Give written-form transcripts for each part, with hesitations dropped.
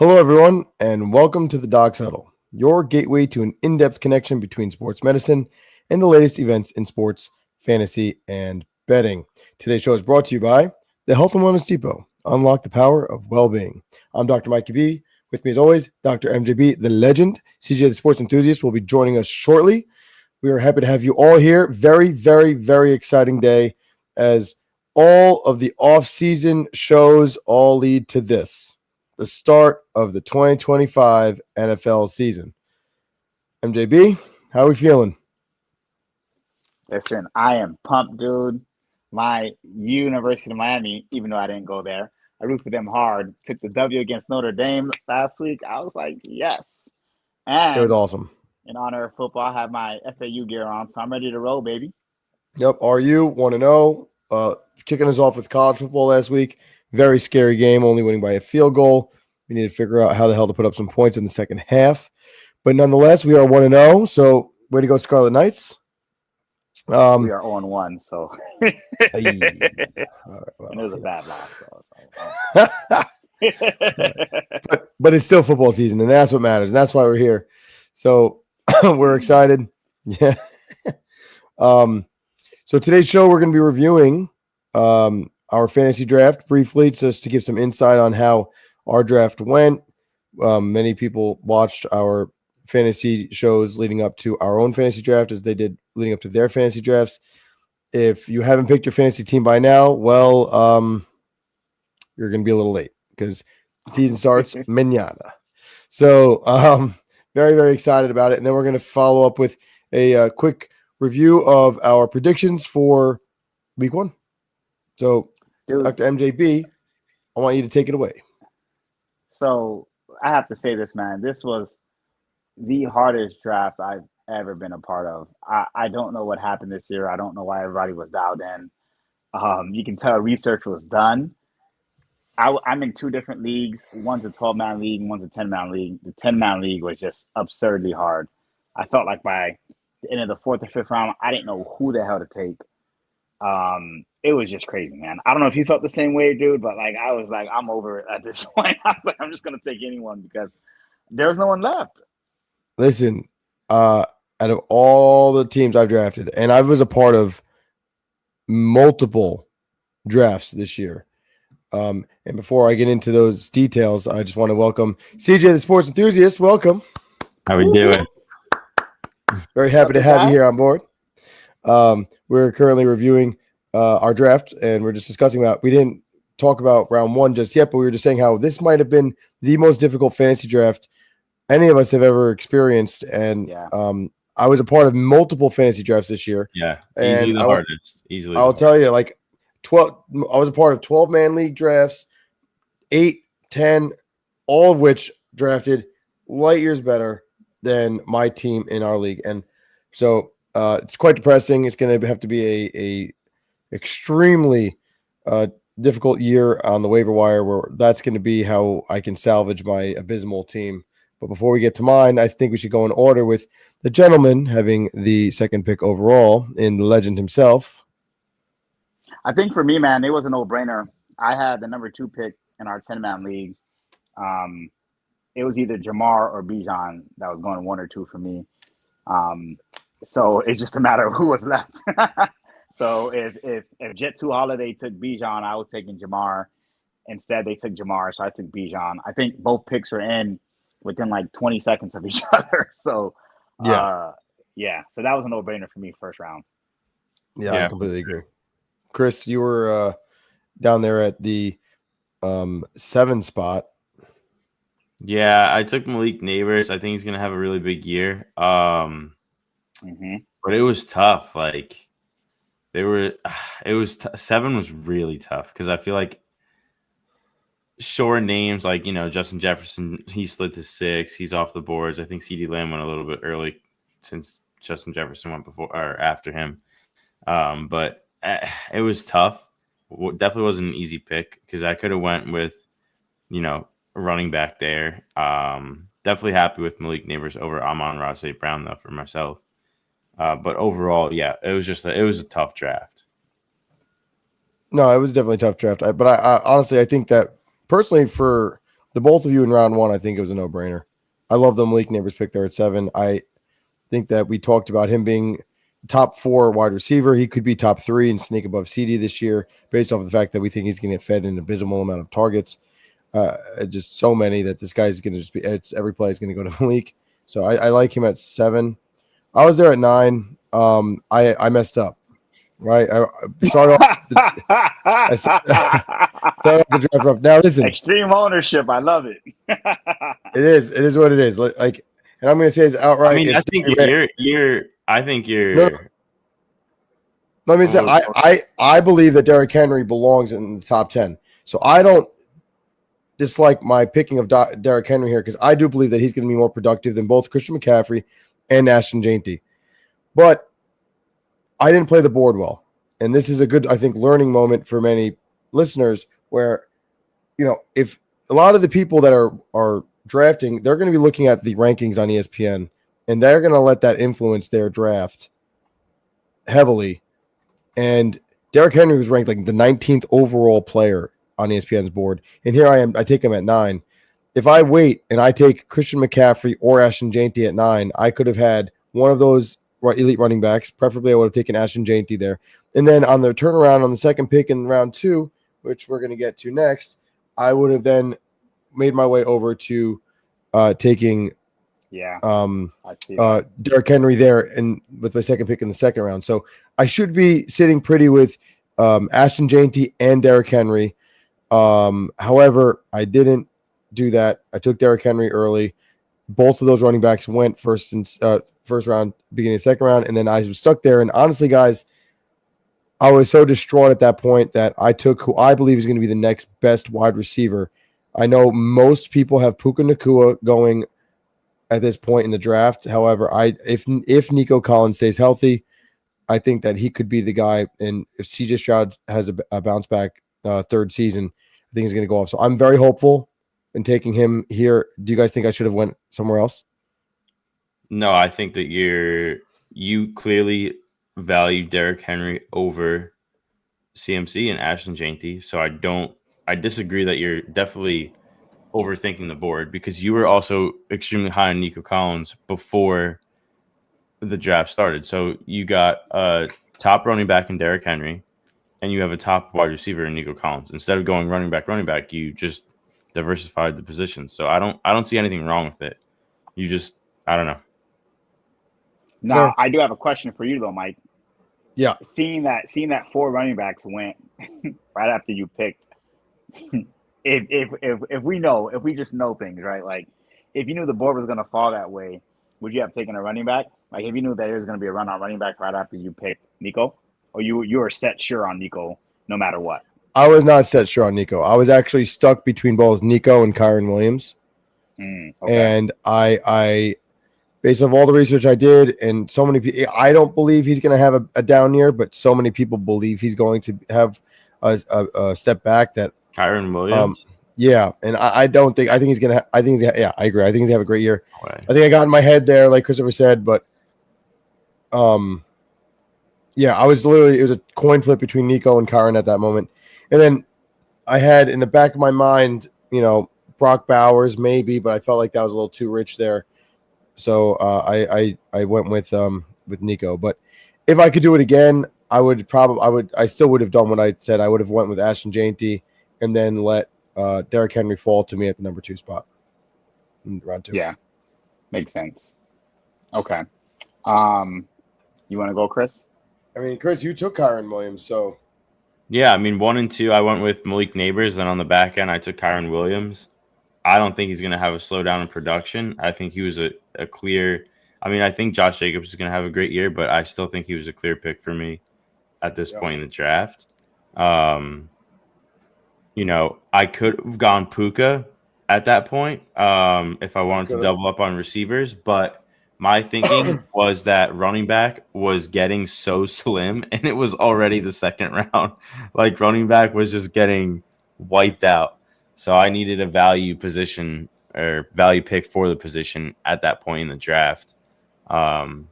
Hello, everyone, and welcome to the Docs Huddle, your gateway to an in-depth connection between sports medicine and the latest events in sports, fantasy, and betting. Today's show is brought to you by the Health and Wellness Depot. Unlock the power of well-being. I'm Dr. Mikey B. With me, as always, Dr. MJB, the legend. CJ, the sports enthusiast, will be joining us shortly. We are happy to have you all here. Very, very, very exciting day as all of the off-season shows all lead to this, the start of the 2025 NFL season. MJB, how are we feeling? Listen, I am pumped, dude. My University of Miami, even though I didn't go there, I root for them hard. Took the W against Notre Dame last week. I was like, yes. It was And awesome. in honor of football, I have my FAU gear on, so I'm ready to roll, baby. Yep, RU 1-0. Kicking us off with college football last week. Very scary game, only winning by a field goal. We need to figure out how the hell to put up some points in the second half. But nonetheless, we are 1-0, so way to go, Scarlet Knights. We are 0-1, so Right, well, and it was a bad loss. but it's still football season, and that's what matters, and that's why we're here. So we're excited. Yeah. So today's show, we're going to be reviewing our fantasy draft briefly, just to give some insight on how our draft went. Many people watched our fantasy shows leading up to our own fantasy draft as they did leading up to their fantasy drafts. If you haven't picked your fantasy team by now, well, you're going to be a little late because the season starts mañana. So very, very excited about it. And then we're going to follow up with a quick review of our predictions for week one. So, Dude, Dr. MJB, I want you to take it away. So I have to say this, man. This was the hardest draft I've ever been a part of. I don't know what happened this year. I don't know why everybody was dialed in. You can tell research was done. I'm in two different leagues. One's a 12-man league and one's a 10-man league. The 10-man league was just absurdly hard. I felt like by the end of the fourth or fifth round, I didn't know who the hell to take. It was just crazy, man. I don't know if you felt the same way, dude, but like I was like, I'm over it at this point. I was like, I'm just gonna take anyone because there's no one left. Listen, out of all the teams I've drafted, and I was a part of multiple drafts this year. And before I get into those details, I just want to welcome CJ, the sports enthusiast. Welcome. How we doing? Very happy to have you here on board. We're currently reviewing our draft, and we're just discussing about. We didn't talk about round one just yet, but we were just saying how this might have been the most difficult fantasy draft any of us have ever experienced. And I was a part of multiple fantasy drafts this year. Yeah, easily the hardest. Easily, I'll tell you, like 12. I was a part of 12-man league drafts, 8, 10, all of which drafted light years better than my team in our league, and so it's quite depressing. It's going to have to be a extremely difficult year on the waiver wire, where that's going to be how I can salvage my abysmal team. But before we get to mine, I think we should go in order with the gentleman having the second pick overall in the legend himself. I think for me, man, it was a no-brainer. I had the number 2 pick in our 10-man league. It was either Jamar or Bijan that was going 1 or 2 for me. So it's just a matter of who was left. So if Jet 2 Holiday took Bijan, I was taking Jamar. Instead, they took Jamar, so I took Bijan. I think both picks were in within like 20 seconds of each other. So, so that was a no-brainer for me first round. Yeah, I completely agree. Chris, you were down there at the 7 spot. Yeah, I took Malik Neighbors. I think he's going to have a really big year. But it was tough. Like, 7 was really tough because I feel like short names like, Justin Jefferson, he slid to 6. He's off the boards. I think CeeDee Lamb went a little bit early since Justin Jefferson went before or after him. But it was tough. Definitely wasn't an easy pick because I could have went with, a running back there. Definitely happy with Malik Neighbors over Amon-Ra St. Brown though for myself. But overall, it was a tough draft. No, it was definitely a tough draft. But I honestly, I think that personally for the both of you in round one, I think it was a no-brainer. I love the Malik Neighbors pick there at 7. I think that we talked about him being top 4 wide receiver. He could be top 3 and sneak above CD this year based off of the fact that we think he's going to get fed an abysmal amount of targets. Just so many that this guy's going to just be, every play is going to go to Malik. So I like him at 7. I was there at 9. I messed up, right? I started off the draft up. Now listen, extreme ownership. I love it. It is what it is. Like, and I'm going to say it's outright. I mean, I think you're. No, let me say, I believe that Derrick Henry belongs in the top 10. So I don't dislike my picking of Derrick Henry here because I do believe that he's going to be more productive than both Christian McCaffrey and Ashton Jeanty. But I didn't play the board well. And this is a good, I think, learning moment for many listeners where, if a lot of the people that are drafting, they're going to be looking at the rankings on ESPN, and they're going to let that influence their draft heavily. And Derrick Henry was ranked like the 19th overall player on ESPN's board. And here I am, I take him at 9. If I wait and I take Christian McCaffrey or Ashton Jeanty at 9, I could have had one of those elite running backs. Preferably, I would have taken Ashton Jeanty there. And then on the turnaround on the second pick in round 2, which we're going to get to next, I would have then made my way over to taking Derrick Henry there and with my second pick in the second round. So I should be sitting pretty with Ashton Jeanty and Derrick Henry. However, I didn't do that. I took Derrick Henry early. Both of those running backs went first round, beginning of second round, and then I was stuck there. And honestly, guys, I was so distraught at that point that I took who I believe is going to be the next best wide receiver. I know most people have Puka Nacua going at this point in the draft. However, if Nico Collins stays healthy, I think that he could be the guy. And if CJ Stroud has a bounce back third season, I think he's going to go off. So I'm very hopeful in taking him here. Do you guys think I should have went somewhere else? No, I think that you clearly value Derrick Henry over CMC and Ashton Jeanty. So I disagree that you're definitely overthinking the board because you were also extremely high on Nico Collins before the draft started. So you got a top running back in Derrick Henry and you have a top wide receiver in Nico Collins. Instead of going running back, you just diversified the position. So I don't see anything wrong with it. I don't know. Now, I do have a question for you though, Mike. Yeah. Seeing that 4 running backs went right after you picked, if we just know things, right? Like if you knew the board was going to fall that way, would you have taken a running back? Like if you knew that there was going to be a run on running back right after you picked Nico, or you were set sure on Nico no matter what? I was not set sure on Nico. I was actually stuck between both Nico and Kyren Williams. Okay. And I based on all the research I did, and so many people, I don't believe he's going to have a down year, but so many people believe he's going to have a step back. That Kyren Williams, and I think he's going to. I agree. I think he's going to have a great year. Right. I think I got in my head there, like Christopher said, but I was literally, it was a coin flip between Nico and Kyren at that moment, and then I had in the back of my mind, Brock Bowers maybe, but I felt like that was a little too rich there. So I went with Nico, but if I could do it again, I still would have done what I said. I would have went with Ashton Jeanty and then let Derrick Henry fall to me at the number 2 spot in round 2. Yeah, makes sense. Okay, you want to go, Chris? I mean, Chris, you took Kyren Williams, so yeah. I mean, 1 and 2, I went with Malik Neighbors, and on the back end, I took Kyren Williams. I don't think he's going to have a slowdown in production. I think he was a clear – I mean, I think Josh Jacobs is going to have a great year, but I still think he was a clear pick for me at this point in the draft. I could have gone Puka at that point if I wanted to double up on receivers, but my thinking was that running back was getting so slim, and it was already the second round. Like, running back was just getting wiped out. So I needed a value position or value pick for the position at that point in the draft. And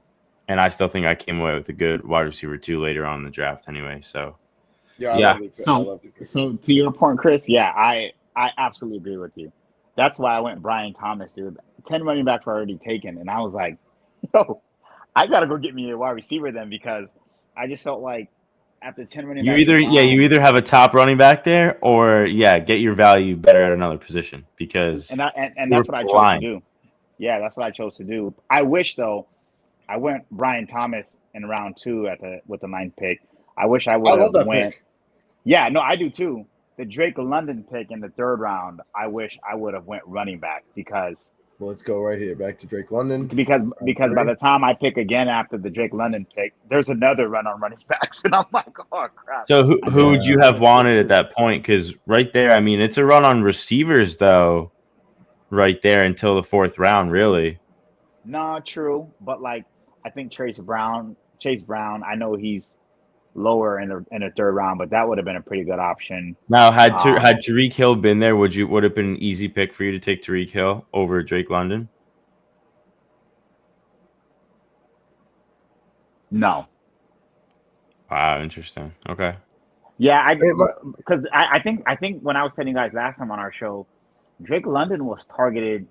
I still think I came away with a good wide receiver 2 later on in the draft anyway. So, So to your point, Chris, I absolutely agree with you. That's why I went Brian Thomas, dude. 10 running backs were already taken, and I was like, yo, I gotta go get me a wide receiver then because I just felt like after 10 running You backs either were you gone, either have a top running back there, or get your value better at another position because and you were that's what I chose to flying. do. Yeah, that's what I chose to do. I wish though I went Brian Thomas in round 2 with the 9th pick. I wish I I would love have that went. pick. Yeah, no, I do too. The Drake London pick in the 3rd round, I wish I would have went running back because Well, let's go right here back to Drake London. because by the time I pick again after the Drake London pick, there's another run on running backs, and I'm like, oh crap. So who would you have Missed it. wanted at that point? Because right there, I mean, it's a run on receivers though, right there until the 4th round, really. No, true, but like I think Chase Brown. I know he's lower in the 3rd round, but that would have been a pretty good option. Now, had Tyreek Hill been there, would have been an easy pick for you to take Tyreek Hill over Drake London? No. Wow, interesting. Okay. Yeah, because I think when I was telling you guys last time on our show, Drake London was targeted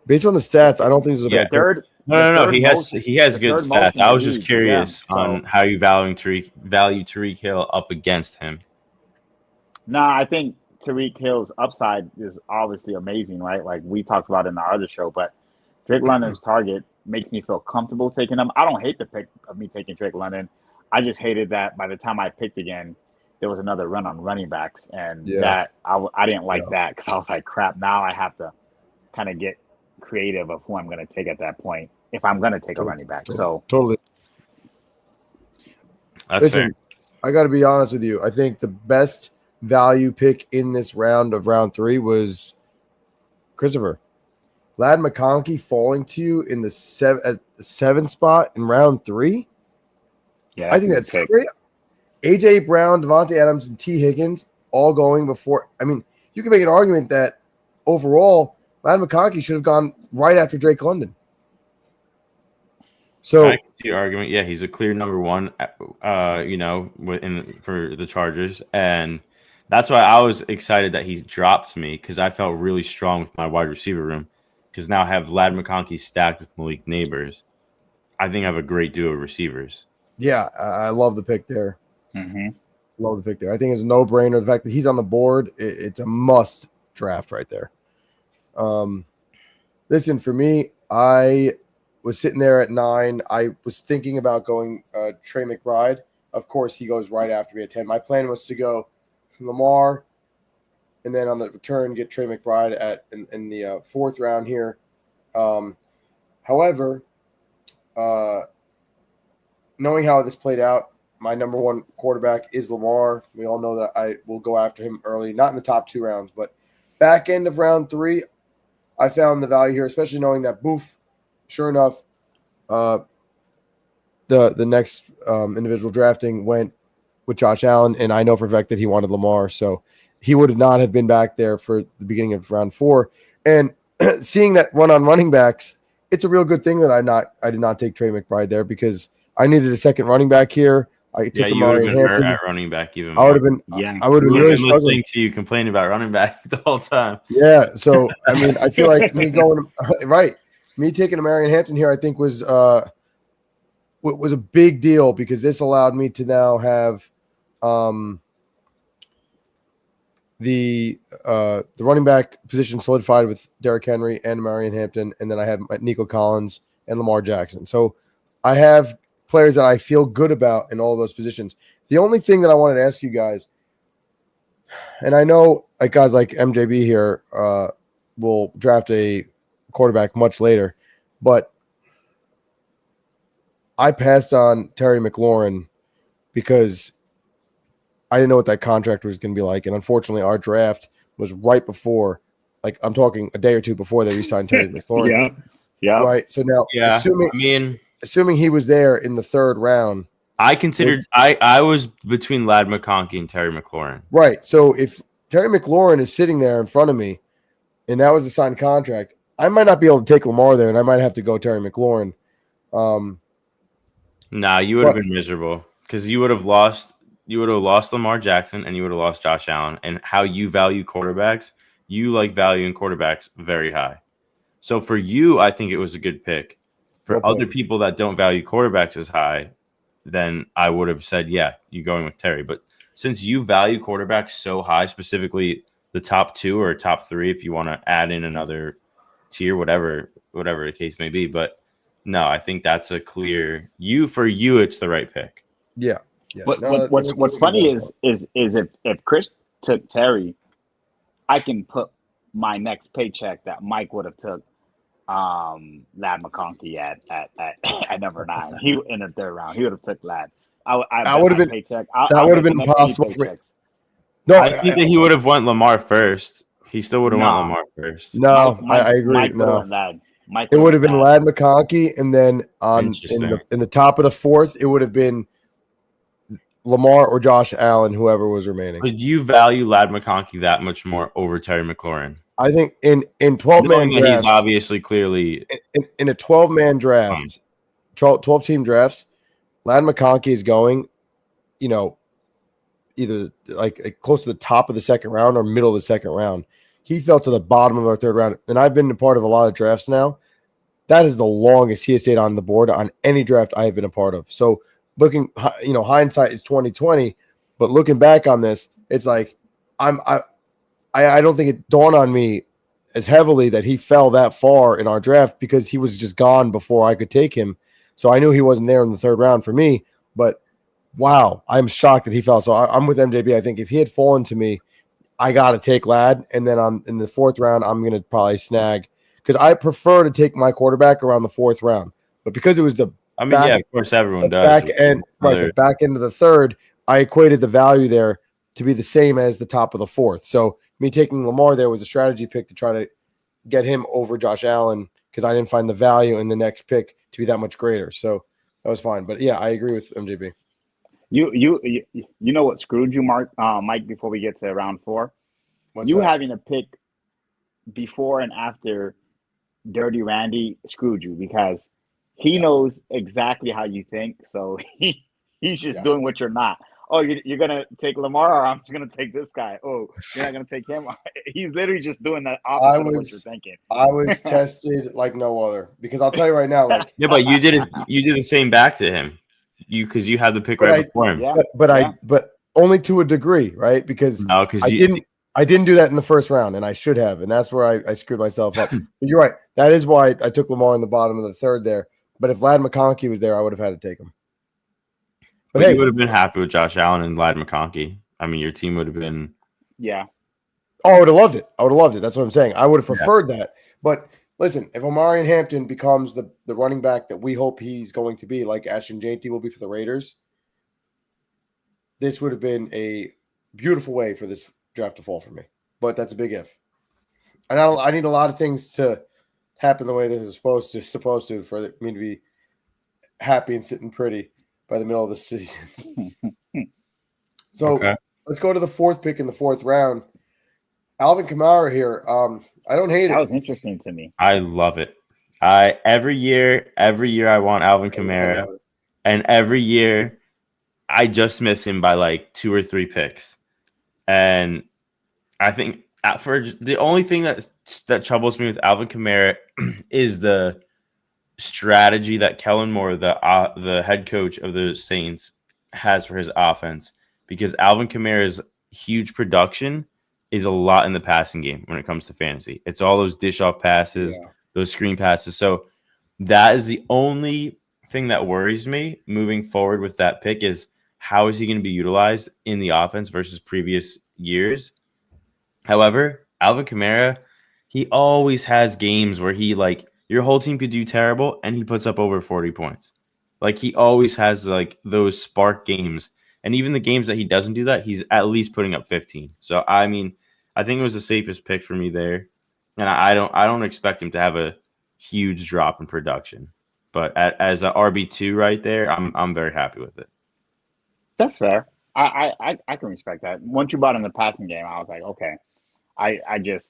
based on the stats. I don't think this is a bad pick. third. No. He has good stats. I was just curious on how you value Tyreek Hill up against him. No, I think Tyreek Hill's upside is obviously amazing, right? Like we talked about in our other show, but Drake London's target makes me feel comfortable taking him. I don't hate the pick of me taking Drake London. I just hated that by the time I picked again, there was another run on running backs, and that I didn't like that because I was like, crap. Now I have to kind of get creative of who I'm going to take at that point if I'm going to take a running back. So totally. Listen, I got to be honest with you. I think the best value pick in this round of round 3 was Christopher. Ladd McConkey falling to you in the 7th spot in round 3. Yeah, I think that's great. AJ Brown, Devontae Adams, and T. Higgins all going before. I mean, you can make an argument that overall, Ladd McConkey should have gone right after Drake London. So I can see your argument. Yeah, he's a clear number 1. For the Chargers, and that's why I was excited that he dropped me because I felt really strong with my wide receiver room. Because now I have Ladd McConkey stacked with Malik Neighbors. I think I have a great duo of receivers. Yeah, I love the pick there. Mm-hmm. Love the pick there. I think it's a no-brainer. The fact that he's on the board, it's a must draft right there. Listen, for me, I was sitting there at 9. I was thinking about going Trey McBride. Of course, he goes right after me at 10. My plan was to go Lamar, and then on the return, get Trey McBride in the 4th round here. However, knowing how this played out, my number 1 quarterback is Lamar. We all know that I will go after him early, not in the top 2 rounds, but back end of round 3, I found the value here, especially knowing that Boof, sure enough, the next individual drafting went with Josh Allen, and I know for a fact that he wanted Lamar, so he would not have been back there for the beginning of round 4. And seeing that run on running backs, it's a real good thing that I did not take Trey McBride there because I needed a second running back here. I took you would have been hurt at running back even more. I would have been really listening to you complain about running back the whole time. Yeah, so I mean, I feel like me going right, me taking a Marion Hampton here, I think was a big deal because this allowed me to now have the running back position solidified with Derrick Henry and Marion Hampton, and then I have Nico Collins and Lamar Jackson. So I have players that I feel good about in all those positions. The only thing that I wanted to ask you guys, and I know like guys like MJB here will draft a quarterback much later, but I passed on Terry McLaurin because I didn't know what that contract was going to be like. And unfortunately, our draft was right before, like I'm talking a day or two before they re-signed Terry McLaurin. Yeah. Right. So now, assuming he was there in the 3rd round, I considered I was between Ladd McConkey and Terry McLaurin. Right. So if Terry McLaurin is sitting there in front of me, and that was a signed contract, I might not be able to take Lamar there, and I might have to go Terry McLaurin. Nah, you would have been miserable because you would have lost Lamar Jackson and you would have lost Josh Allen. And how you value quarterbacks, You like valuing quarterbacks very high. So for you, I think it was a good pick. For Well other put. people that don't value quarterbacks as high, then I would have said, yeah, you going with Terry. But since you value quarterbacks so high, specifically the top 2 or top 3, if you want to add in another tier, whatever the case may be. But no, I think that's a clear for you, it's the right pick. Yeah. Yeah. But No, what's funny is if Chris took Terry, I can put my next paycheck that Mike would have took Lad McConkey at number 9. He in the 3rd round. He would have took Lad. That would have been paycheck. that would have been impossible for me. No, I think that he would have went Lamar first. He still would have went Lamar first. No, I agree. Mike no, Mike it would have been Lad McConkey, and then in the top of the 4th, it would have been Lamar or Josh Allen, whoever was remaining. But you value Lad McConkey that much more over Terry McLaurin. I think in 12-man drafts, he's obviously clearly in a 12-man draft, 12 team drafts, Lad McConkey is going, either like close to the top of the 2nd round or middle of the 2nd round. He fell to the bottom of our 3rd round, and I've been a part of a lot of drafts now. That is the longest he has stayed on the board on any draft I have been a part of. So looking, hindsight is 2020, but looking back on this, it's like I don't think it dawned on me as heavily that he fell that far in our draft because he was just gone before I could take him. So I knew he wasn't there in the 3rd round for me, but wow, I'm shocked that he fell. So I'm with MJB. I think if he had fallen to me, I got to take Lad. And then in the 4th round, I'm going to probably snag because I prefer to take my quarterback around the 4th round. But because it was the of course, everyone does. Back end, right, the back end of the 3rd, I equated the value there to be the same as the top of the 4th. So me taking Lamar there was a strategy pick to try to get him over Josh Allen because I didn't find the value in the next pick to be that much greater. So that was fine. But yeah, I agree with MJB. You know what screwed you, Mike, before we get to round 4? What's that? Having to pick before and after Dirty Randy screwed you because he knows exactly how you think. So he's just doing what you're not. Oh, you're going to take Lamar or I'm going to take this guy. Oh, you're not going to take him. He's literally just doing the opposite of what you're thinking. I was tested like no other because I'll tell you right now. Like, yeah, but you did it. You did the same back to him. Because you had the pick right before him. Yeah, but only to a degree, right? Because I didn't do that in the 1st round, and I should have, and that's where I screwed myself up. But you're right. That is why I took Lamar in the bottom of the 3rd there. But if Lad McConkey was there, I would have had to take him. But hey, you would have been happy with Josh Allen and Lad McConkey. I mean, your team would have been. Yeah. Oh, I would have loved it. That's what I'm saying. I would have preferred that. But listen, if Omarion Hampton becomes the running back that we hope he's going to be, like Ashton Jeanty will be for the Raiders, this would have been a beautiful way for this draft to fall for me. But that's a big if. And I need a lot of things to happen the way they're supposed to for me to be happy and sitting pretty by the middle of the season. So Let's go to the 4th pick in the 4th round. Alvin Kamara here. I don't hate it. That was interesting to me. I love it. Every year I want Alvin Kamara, and every year I just miss him by like 2 or 3 picks. And I think for the only thing that troubles me with Alvin Kamara is the strategy that Kellen Moore, the head coach of the Saints, has for his offense. Because Alvin Kamara's huge production is a lot in the passing game when it comes to fantasy. It's all those dish-off passes, those screen passes. So that is the only thing that worries me moving forward with that pick is how is he going to be utilized in the offense versus previous years. However, Alvin Kamara, he always has games where he your whole team could do terrible and he puts up over 40 points. Like he always has those spark games. And even the games that he doesn't do that, he's at least putting up 15. So, I mean, I think it was the safest pick for me there. And I don't expect him to have a huge drop in production. But as an RB2 right there, I'm very happy with it. That's fair. I can respect that. Once you brought in the passing game, I was like, okay. I just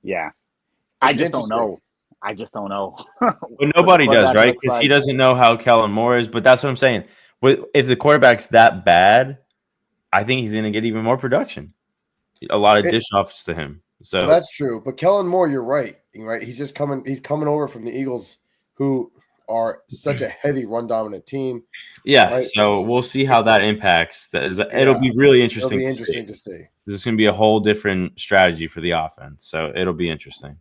don't know. I just don't know. But nobody does, right? Because he doesn't know how Kellen Moore is. But that's what I'm saying. If the quarterback's that bad, I think he's going to get even more production. A lot of dish offs to him. So that's true. But Kellen Moore, you're right. Right, he's coming over from the Eagles, who are such a heavy run dominant team. yeah, right? so we'll see how that impacts. It'll Yeah, be really It'll interesting. be interesting to see. This is going to be a whole different strategy for the offense, so it'll be interesting.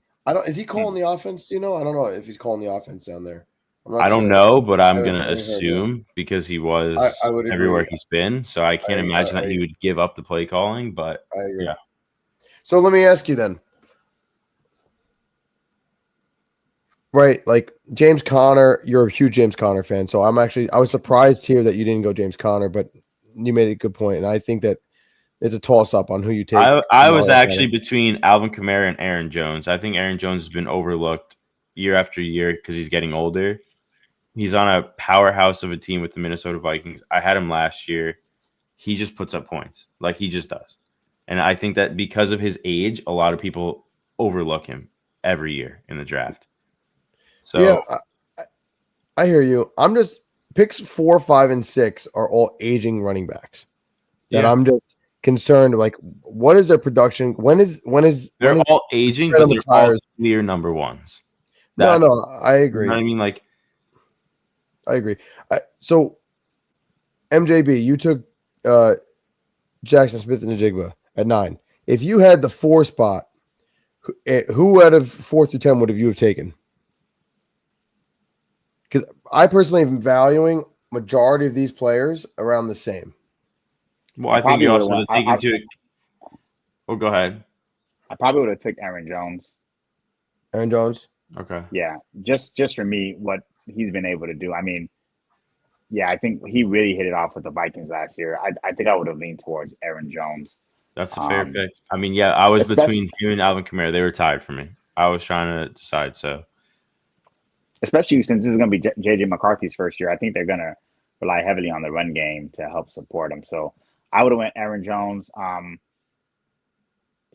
Is he calling the offense? Do you know? I don't know if he's calling the offense down there. I'm not I don't sure. know, but I'm I going to haven't heard that. assume because he was I would everywhere agree. he's been, so I can't imagine that he would give up the play calling. But I agree. yeah. So let me ask you then. Right, like James Conner, you're a huge James Conner fan, so I was surprised here that you didn't go James Conner, but you made a good point, and I think that it's a toss up on who you take. I was actually between Alvin Kamara and Aaron Jones. I think Aaron Jones has been overlooked year after year because he's getting older. He's on a powerhouse of a team with the Minnesota Vikings. I had him last year. He just puts up points, like he just does, and I think that because of his age, a lot of people overlook him every year in the draft. So yeah, I hear you. I'm just picks 4, 5, and 6 are all aging running backs. That I'm just concerned. Like, what is their production? When is they're all aging, but they're all clear number ones. No, I agree. You know what I mean, like, I agree. So, MJB, you took Jackson Smith and Njigba at 9. If you had the 4 spot, who out of 4 through 10 would you have taken? Because I personally am valuing majority of these players around the same. Well, I think you also have to take into it. Oh, go ahead. I probably would have took Aaron Jones. Aaron Jones? Okay. Yeah, just for me, what he's been able to do. I mean, yeah, I think he really hit it off with the Vikings last year. I think I would have leaned towards Aaron Jones. That's a fair pick. I mean, yeah, I was between him and Alvin Kamara. They were tied for me. I was trying to decide, so. Especially since this is going to be J.J. McCarthy's first year, I think they're going to rely heavily on the run game to help support him. So I would have went Aaron Jones.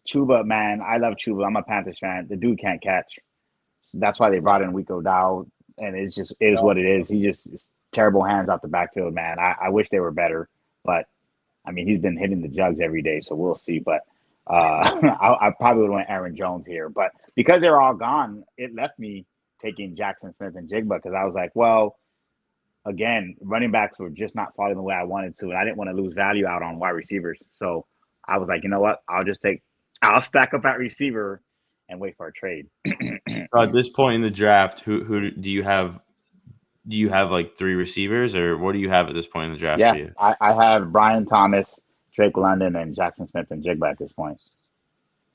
Chuba, man, I love Chuba. I'm a Panthers fan. The dude can't catch. That's why they brought in Rico Dowd, and it is what it is. He just is terrible hands off the backfield, man. I wish they were better, but I mean, he's been hitting the jugs every day, so we'll see. But I probably would have went Aaron Jones here, but because they're all gone, it left me taking Jackson Smith and Jigba because I was like, well, again, running backs were just not falling the way I wanted to, and I didn't want to lose value out on wide receivers. So I was like, you know what? I'll stack up at receiver and wait for a trade. At this point in the draft, who do you have? Do you have like 3 receivers, or what do you have at this point in the draft? Yeah, I have Brian Thomas, Drake London, and Jackson Smith and Jigba at this point.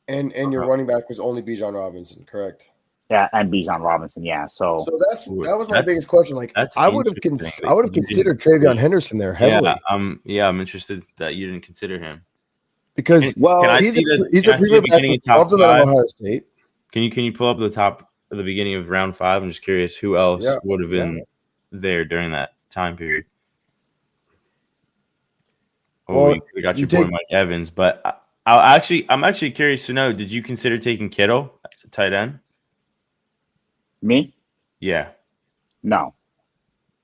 And your running back was only Bijan Robinson, correct? Yeah, and Bijan Robinson, yeah. So that was my biggest question. Like, I would have considered TreVeyon Henderson there heavily. Yeah, I'm interested that you didn't consider him because he's the premier back of Ohio State. Can you pull up the top of the beginning of round 5? I'm just curious who else would have been there during that time period. We got your boy Mike Evans, but I'm actually curious to know: did you consider taking Kittle, tight end? Me? Yeah. No.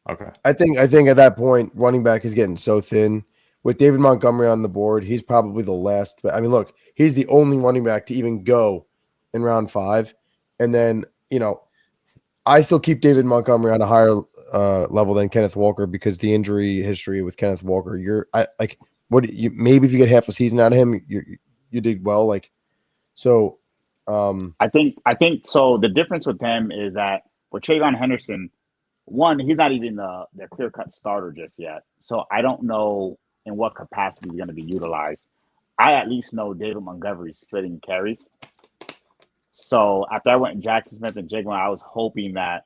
Okay. I think at that point, running back is getting so thin. With David Montgomery on the board, he's probably the last. But I mean, look, he's the only running back to even go in round 5. And then, I still keep David Montgomery on a higher level than Kenneth Walker because the injury history with Kenneth Walker. Maybe if you get half a season out of him, you did well. Like, so. I think so. The difference with him is that with TreVeyon Henderson, one, he's not even the clear-cut starter just yet. So I don't know in what capacity he's going to be utilized. I at least know David Montgomery splitting carries. So after I went Jackson Smith and Jigba, I was hoping that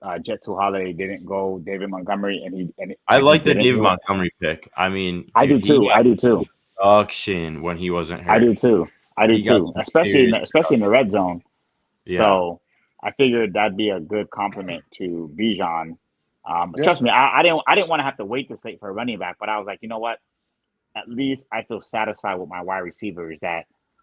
Jetu Holiday didn't go David Montgomery, I like the David Montgomery pick. I mean, I do too. Auction when he wasn't hurt. I do too, especially in the red zone. Yeah. So I figured that'd be a good compliment to Bijan. Trust me, I didn't want to have to wait this late for a running back, but I was like, you know what? At least I feel satisfied with my wide receivers.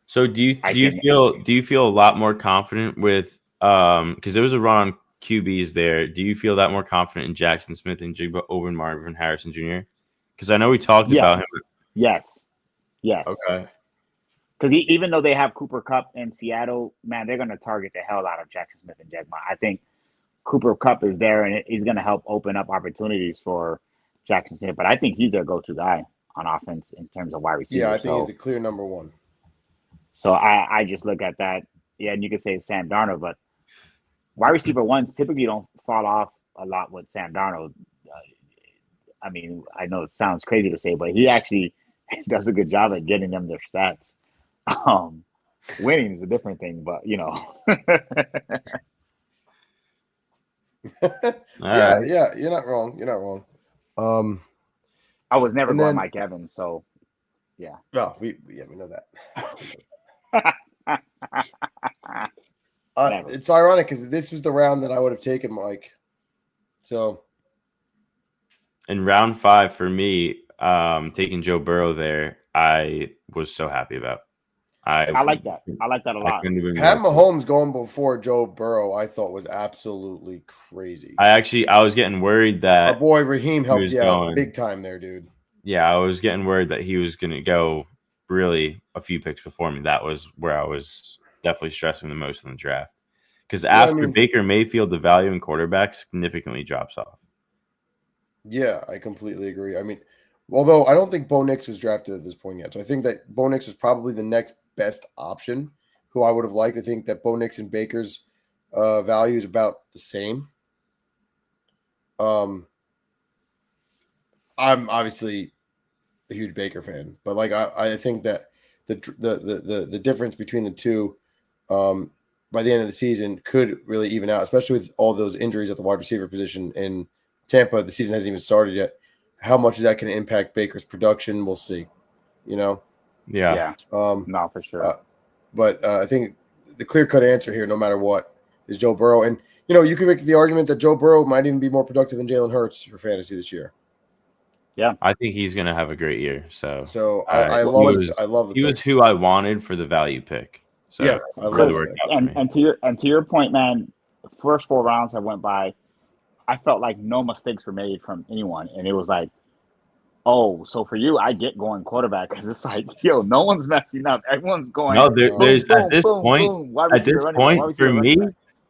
So do you feel a lot more confident with because there was a run on QBs there? Do you feel that more confident in Jackson Smith and Jigba over Marvin Harrison Jr.? Because I know we talked about him. Yes. Okay. because even though they have Cooper Cup in Seattle, man, they're going to target the hell out of Jackson Smith and Jegma. I think Cooper Cup is there, and he's going to help open up opportunities for Jackson Smith. But I think he's their go-to guy on offense in terms of wide receiver. Yeah, I think he's the clear number one. So I just look at that. Yeah, and you could say Sam Darnold, but wide receiver ones typically don't fall off a lot with Sam Darnold. I mean, I know it sounds crazy to say, but he actually does a good job at getting them their stats. Winning is a different thing, but Yeah, you're not wrong. I was never going then, Mike Evans, so yeah. No, we know that. It's ironic because this was the round that I would have taken Mike. So in round 5 for me, taking Joe Burrow there, I was so happy about. I like that. I like that a lot. Pat Mahomes going before Joe Burrow, I thought was absolutely crazy. I was getting worried that our boy Raheem helped you out big time there, dude. Yeah, I was getting worried that he was going to go really a few picks before me. That was where I was definitely stressing the most in the draft. Because after Baker Mayfield, the value in quarterback significantly drops off. Yeah, I completely agree. I mean, although I don't think Bo Nix was drafted at this point yet. So I think that Bo Nix was probably the next best option who I would have liked. I think that Bo Nix and Baker's value is about the same. I'm obviously a huge Baker fan, but like I think that the difference between the two by the end of the season could really even out, especially with all those injuries at the wide receiver position in Tampa. The season hasn't even started yet. How much is that going to impact Baker's production? We'll see. Yeah. No, for sure. But I think the clear-cut answer here, no matter what, is Joe Burrow. And, you can make the argument that Joe Burrow might even be more productive than Jalen Hurts for fantasy this year. Yeah. I think he's going to have a great year. So I love the He was who I wanted for the value pick. So yeah, I love it. And to your point, man, the first 4 rounds I went by, I felt like no mistakes were made from anyone. And it was like, oh, so for you, I get going quarterback because it's like, yo, no one's messing up. Everyone's going. No, there's at this point,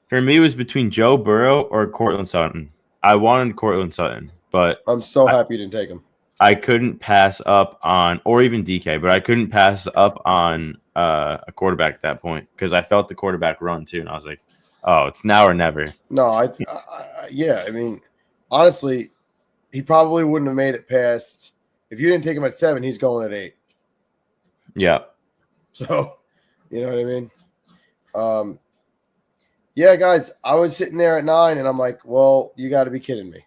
for me, it was between Joe Burrow or Courtland Sutton. I wanted Courtland Sutton, but I'm so happy you didn't take him. I couldn't pass up on, or even DK, but I couldn't pass up on a quarterback at that point because I felt the quarterback run too, and I was like, oh, it's now or never. No, yeah. I mean, honestly, he probably wouldn't have made it past. If you didn't take him at 7, he's going at 8. Yeah. So, you know what I mean? Yeah, guys, I was sitting there at 9, and I'm like, well, you got to be kidding me.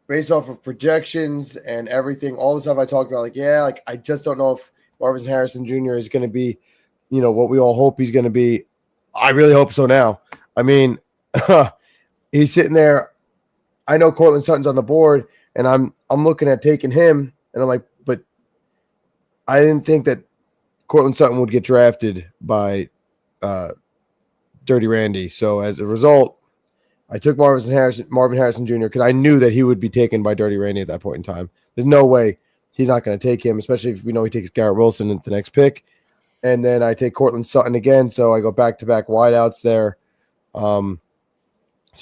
Based off of projections and everything, all the stuff I talked about, I just don't know if Marvin Harrison Jr. is going to be, what we all hope he's going to be. I really hope so now. I mean, he's sitting there. I know Courtland Sutton's on the board, and I'm looking at taking him, and I'm like, but I didn't think that Courtland Sutton would get drafted by Dirty Randy. So as a result, I took Marvin Harrison Jr. because I knew that he would be taken by Dirty Randy at that point in time. There's no way he's not going to take him, especially if we know he takes Garrett Wilson at the next pick. And then I take Courtland Sutton again, so I go back-to-back wideouts there. So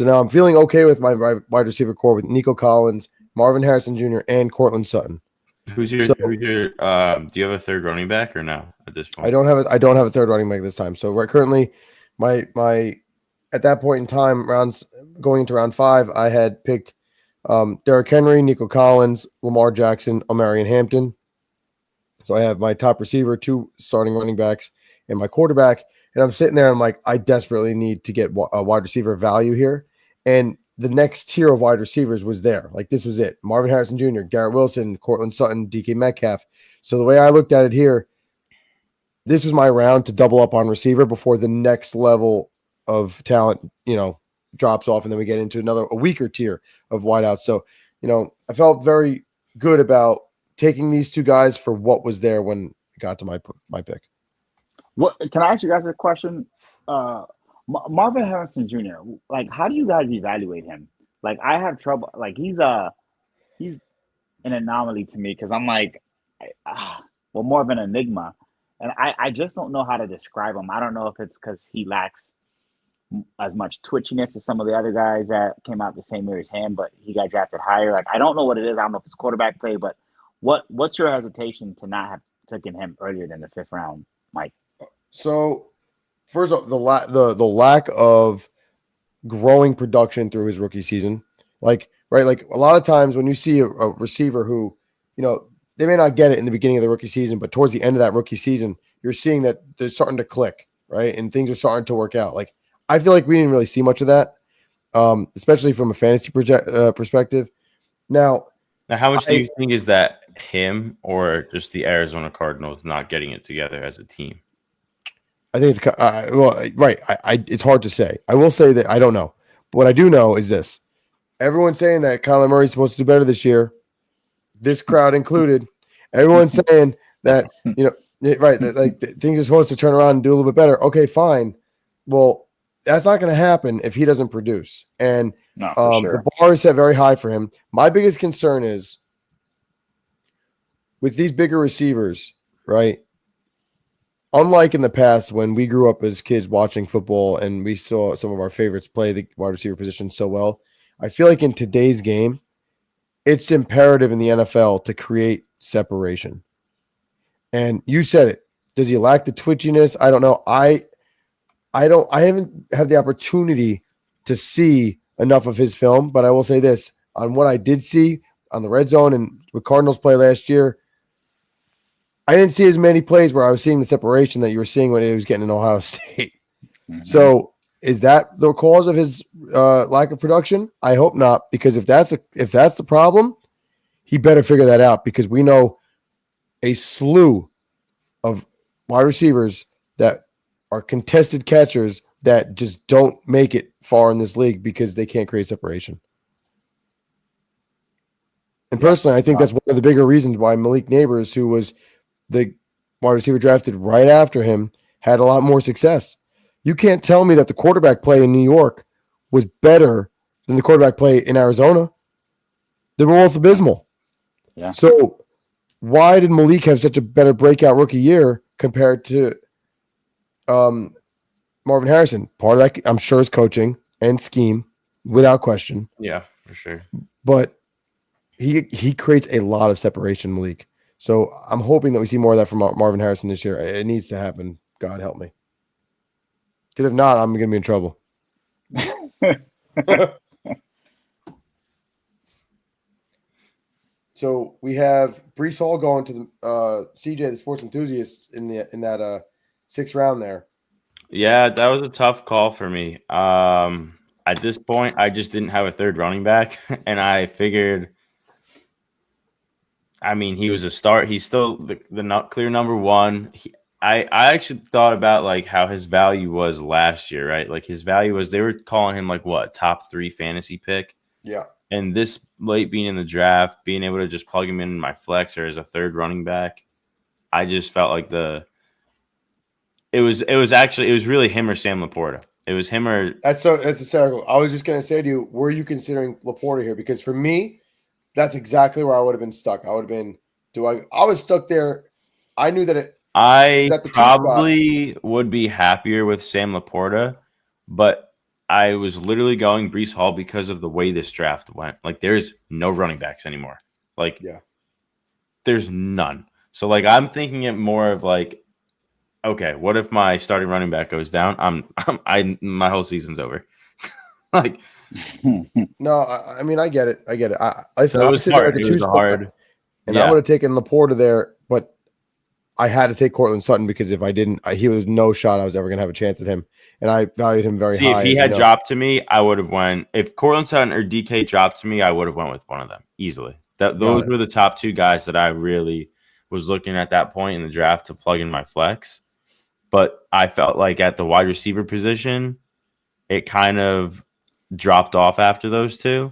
now I'm feeling okay with my wide receiver core with Nico Collins, Marvin Harrison Jr., and Courtland Sutton. Do you have a third running back or no at this point? I don't have a third running back this time. So currently my at that point in time, going into round 5, I had picked Derrick Henry, Nico Collins, Lamar Jackson, Omarion Hampton. So I have my top receiver, 2 starting running backs, and my quarterback. And I'm sitting there, I'm like, I desperately need to get a wide receiver value here. And the next tier of wide receivers was there. Like, this was it. Marvin Harrison Jr., Garrett Wilson, Courtland Sutton, DK Metcalf. So the way I looked at it here, this was my round to double up on receiver before the next level of talent, drops off. And then we get into a weaker tier of wideouts. So, I felt very good about taking these 2 guys for what was there when it got to my pick. What can I ask you guys a question? Marvin Harrison Jr. Like, how do you guys evaluate him? Like, I have trouble. Like, he's an anomaly to me because I'm like, well, more of an enigma. And I just don't know how to describe him. I don't know if it's because he lacks as much twitchiness as some of the other guys that came out the same year as him, but he got drafted higher. Like I don't know what it is. I don't know if it's quarterback play, but what's your hesitation to not have taken him earlier than the 5th round, Mike? So, first off, the lack of growing production through his rookie season, like a lot of times when you see a receiver who, they may not get it in the beginning of the rookie season, but towards the end of that rookie season, you're seeing that they're starting to click, right, and things are starting to work out. Like I feel like we didn't really see much of that, especially from a fantasy perspective. Now, how much do you think is that him or just the Arizona Cardinals not getting it together as a team? I think it's right. It's hard to say. I will say that I don't know. But what I do know is this: everyone's saying that Kyler Murray's supposed to do better this year. This crowd included. Everyone's saying that that things are supposed to turn around and do a little bit better. Okay, fine. Well, that's not going to happen if he doesn't produce. And the bar is set very high for him. My biggest concern is with these bigger receivers, right? Unlike in the past when we grew up as kids watching football and we saw some of our favorites play the wide receiver position so well, I feel like in today's game, it's imperative in the NFL to create separation. And you said it. Does he lack the twitchiness? I don't know. I haven't had the opportunity to see enough of his film, but I will say this on what I did see on the red zone and with Cardinals play last year. I didn't see as many plays where I was seeing the separation that you were seeing when he was getting in Ohio State. Mm-hmm. So is that the cause of his lack of production? I hope not, because if that's the problem, he better figure that out, because we know a slew of wide receivers that are contested catchers that just don't make it far in this league because they can't create separation. And personally, I think that's one of the bigger reasons why Malik Nabers, who was the wide receiver drafted right after him, had a lot more success. You can't tell me that the quarterback play in New York was better than the quarterback play in Arizona. They were both abysmal. Yeah. So why did Malik have such a better breakout rookie year compared to Marvin Harrison? Part of that, I'm sure, is coaching and scheme, without question. Yeah, for sure. But he creates a lot of separation, Malik. So I'm hoping that we see more of that from Marvin Harrison this year. It needs to happen. God help me. Because if not, I'm going to be in trouble. So we have Breece Hall going to the CJ, the sports enthusiast, in that 6th round there. Yeah, that was a tough call for me. At this point, I just didn't have a third running back, and I figured. I mean, he was a start. He's still the clear number one. I actually thought about like how his value was last year, right? Like his value was, they were calling him like what, top 3 fantasy pick. Yeah. And this late being in the draft, being able to just plug him in my flex or as a third running back, I just felt like it was really him or Sam Laporta. It was him or that's hysterical. I was just gonna say to you, were you considering Laporta here? Because for me, that's exactly where I would have been stuck. I would have been, I was stuck there. I knew that I probably would be happier with Sam Laporta, but I was literally going Breece Hall because of the way this draft went. Like, there's no running backs anymore. Like, yeah, there's none. So, like, I'm thinking it more of like, okay, what if my starting running back goes down? My whole season's over. Like, no, I mean, I get it. I said, it was hard. It was hard. And I would have taken Laporta there, but I had to take Cortland Sutton because if I didn't, he was no shot I was ever going to have a chance at him. And I valued him very high. If he had dropped to me, I would have went. If Cortland Sutton or DK dropped to me, I would have went with one of them easily. Those were the top 2 guys that I really was looking at that point in the draft to plug in my flex. But I felt like at the wide receiver position, it kind of dropped off after those 2.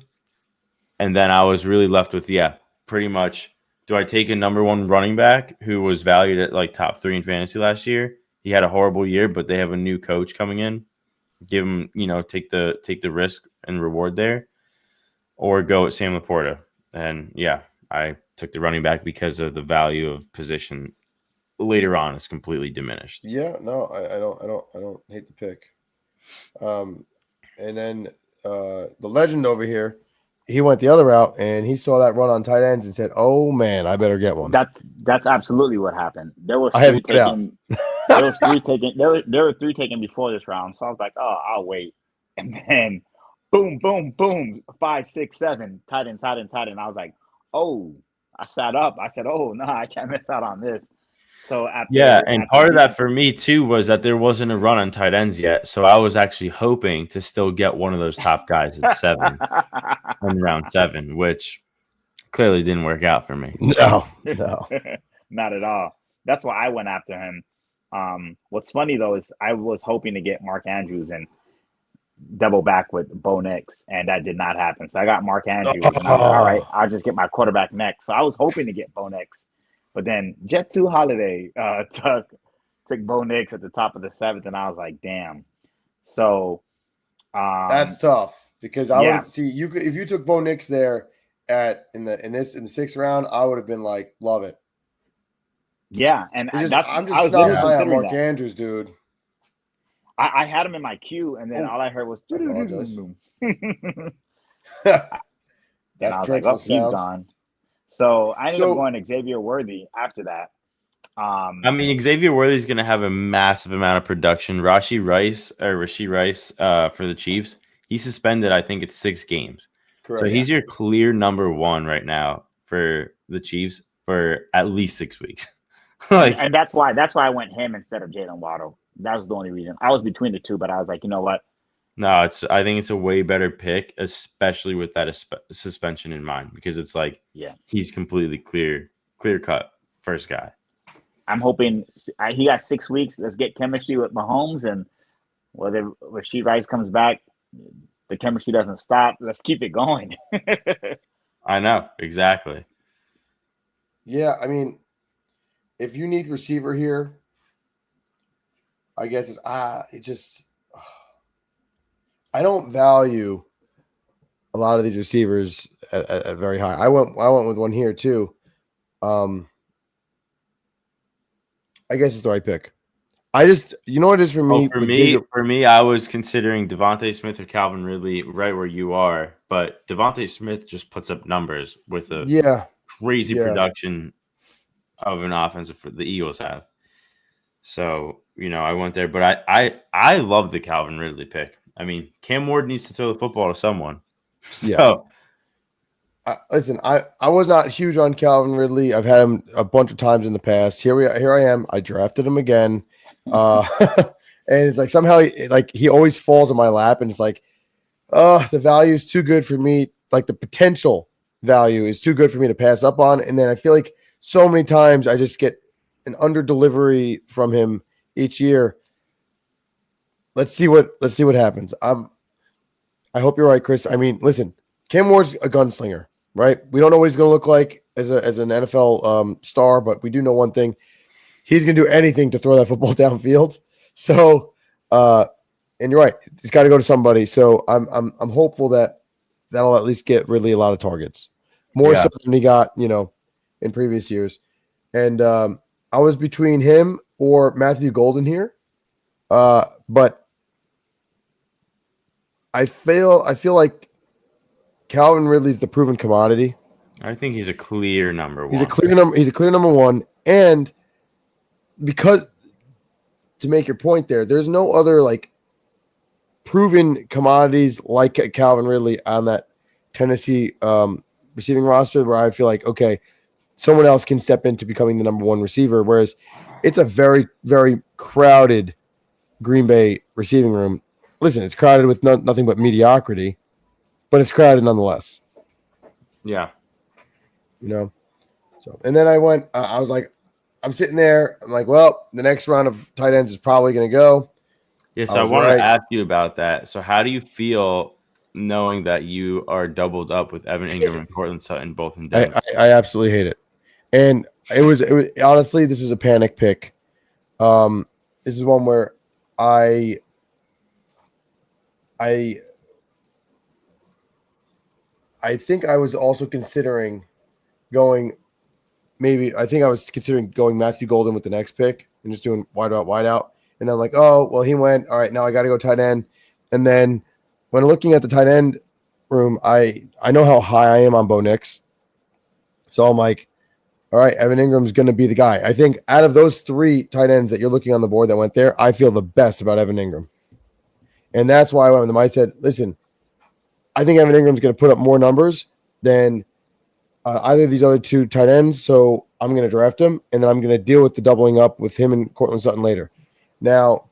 And then I was really left with, pretty much, do I take a number 1 running back who was valued at like top 3 in fantasy last year? He had a horrible year, but they have a new coach coming in. Give him, take the risk and reward there, or go at Sam Laporta. And I took the running back because of the value of position later on is completely diminished. Yeah, no, I don't hate the pick. And then the legend over here, he went the other route and he saw that run on tight ends and said, "Oh man, I better get one." That's absolutely what happened. There was I have three it out. taken. There was three taken. There were three taken before this round. So I was like, oh, I'll wait. And then, boom, boom, boom, 5, 6, 7, tight end, tight end, tight end. I was like, oh, I sat up. I said, oh no, I can't miss out on this. So Yeah, after and after part of beating, that for me too was that there wasn't a run on tight ends yet, so I was actually hoping to still get one of those top guys at 7 in round 7, which clearly didn't work out for me. No. not at all. That's why I went after him. What's funny though is I was hoping to get Mark Andrews and double back with Bo Nix, and that did not happen. So I got Mark Andrews, and I was like, all right, I'll just get my quarterback next. So I was hoping to get Bo Nix, but then Jet 2 Holiday took Bo Nix at the top of the 7th, and I was like, damn. So That's tough because I yeah. would see you could if you took Bo Nix there in the 6th round, I would have been like, love it. Yeah, and I'm I just was not literally high on considering Mark that. Andrews, dude. I had him in my queue, and then Oh, all I heard was I apologize. then That I was like, dreadful oh, he's sound. gone. So I ended up So going Xavier Worthy after that. I mean, Xavier Worthy's going to have a massive amount of production. Rashee Rice for the Chiefs, he's suspended. I think it's 6 games. correct. So he's your clear number 1 right now for the Chiefs for at least 6 weeks. and that's why I went him instead of Jalen Waddle. That was the only reason. I was between the two, but I was like, you know what? No, I think it's a way better pick, especially with that suspension in mind, because it's like, yeah, he's completely clear cut first guy. I'm hoping he got 6 weeks. Let's get chemistry with Mahomes, and whether Rashee Rice comes back, the chemistry doesn't stop. Let's keep it going. I know exactly. Yeah, I mean, if you need receiver here, I guess I don't value a lot of these receivers at very high. I went with one here too. I guess it's the right pick. I just, you know what it is for me? For me, I was considering Devontae Smith or Calvin Ridley right where you are, but Devontae Smith just puts up numbers with a crazy production of an offense for the Eagles have. So, I went there, but I love the Calvin Ridley pick. I mean, Cam Ward needs to throw the football to someone. So, listen, I was not huge on Calvin Ridley. I've had him a bunch of times in the past. Here I am. I drafted him again. And it's like somehow he always falls in my lap, and it's like, the value is too good for me. Like the potential value is too good for me to pass up on. And then I feel like so many times I just get an under delivery from him each year. Let's see what happens. I hope you're right, Chris. I mean, listen, Cam Ward's a gunslinger, right? We don't know what he's going to look like as an NFL star, but we do know one thing: he's going to do anything to throw that football downfield. So, and you're right, it's got to go to somebody. So I'm hopeful that that'll at least get Ridley a lot of targets, more so than he got, in previous years. And I was between him or Matthew Golden here, but I feel like Calvin Ridley's the proven commodity. I think he's a clear number 1. He's a clear number 1, and because to make your point there's no other like proven commodities like Calvin Ridley on that Tennessee receiving roster where I feel like, okay, someone else can step into becoming the number 1 receiver, whereas it's a very, very crowded Green Bay receiving room. Listen, it's crowded with nothing but mediocrity, but it's crowded nonetheless. Yeah. So, and then I went, I was like, I'm sitting there. I'm like, well, the next round of tight ends is probably going to go. Yes, I wanted to ask you about that. So how do you feel knowing that you are doubled up with Evan Ingram and Cortland Sutton both in Denver? I absolutely hate it. And it was honestly, this was a panic pick. This is one where I think I was also considering going maybe I think I was considering going Matthew Golden with the next pick and just doing wide out. And I'm like, oh, well, he went. All right, now I got to go tight end. And then when looking at the tight end room, I know how high I am on Bo Nix. So I'm like, all right, Evan Ingram's going to be the guy. I think out of those 3 tight ends that you're looking on the board that went there, I feel the best about Evan Ingram. And that's why I went with him. I said, listen, I think Evan Ingram's going to put up more numbers than either of these other 2 tight ends. So I'm going to draft him, and then I'm going to deal with the doubling up with him and Cortland Sutton later. Now,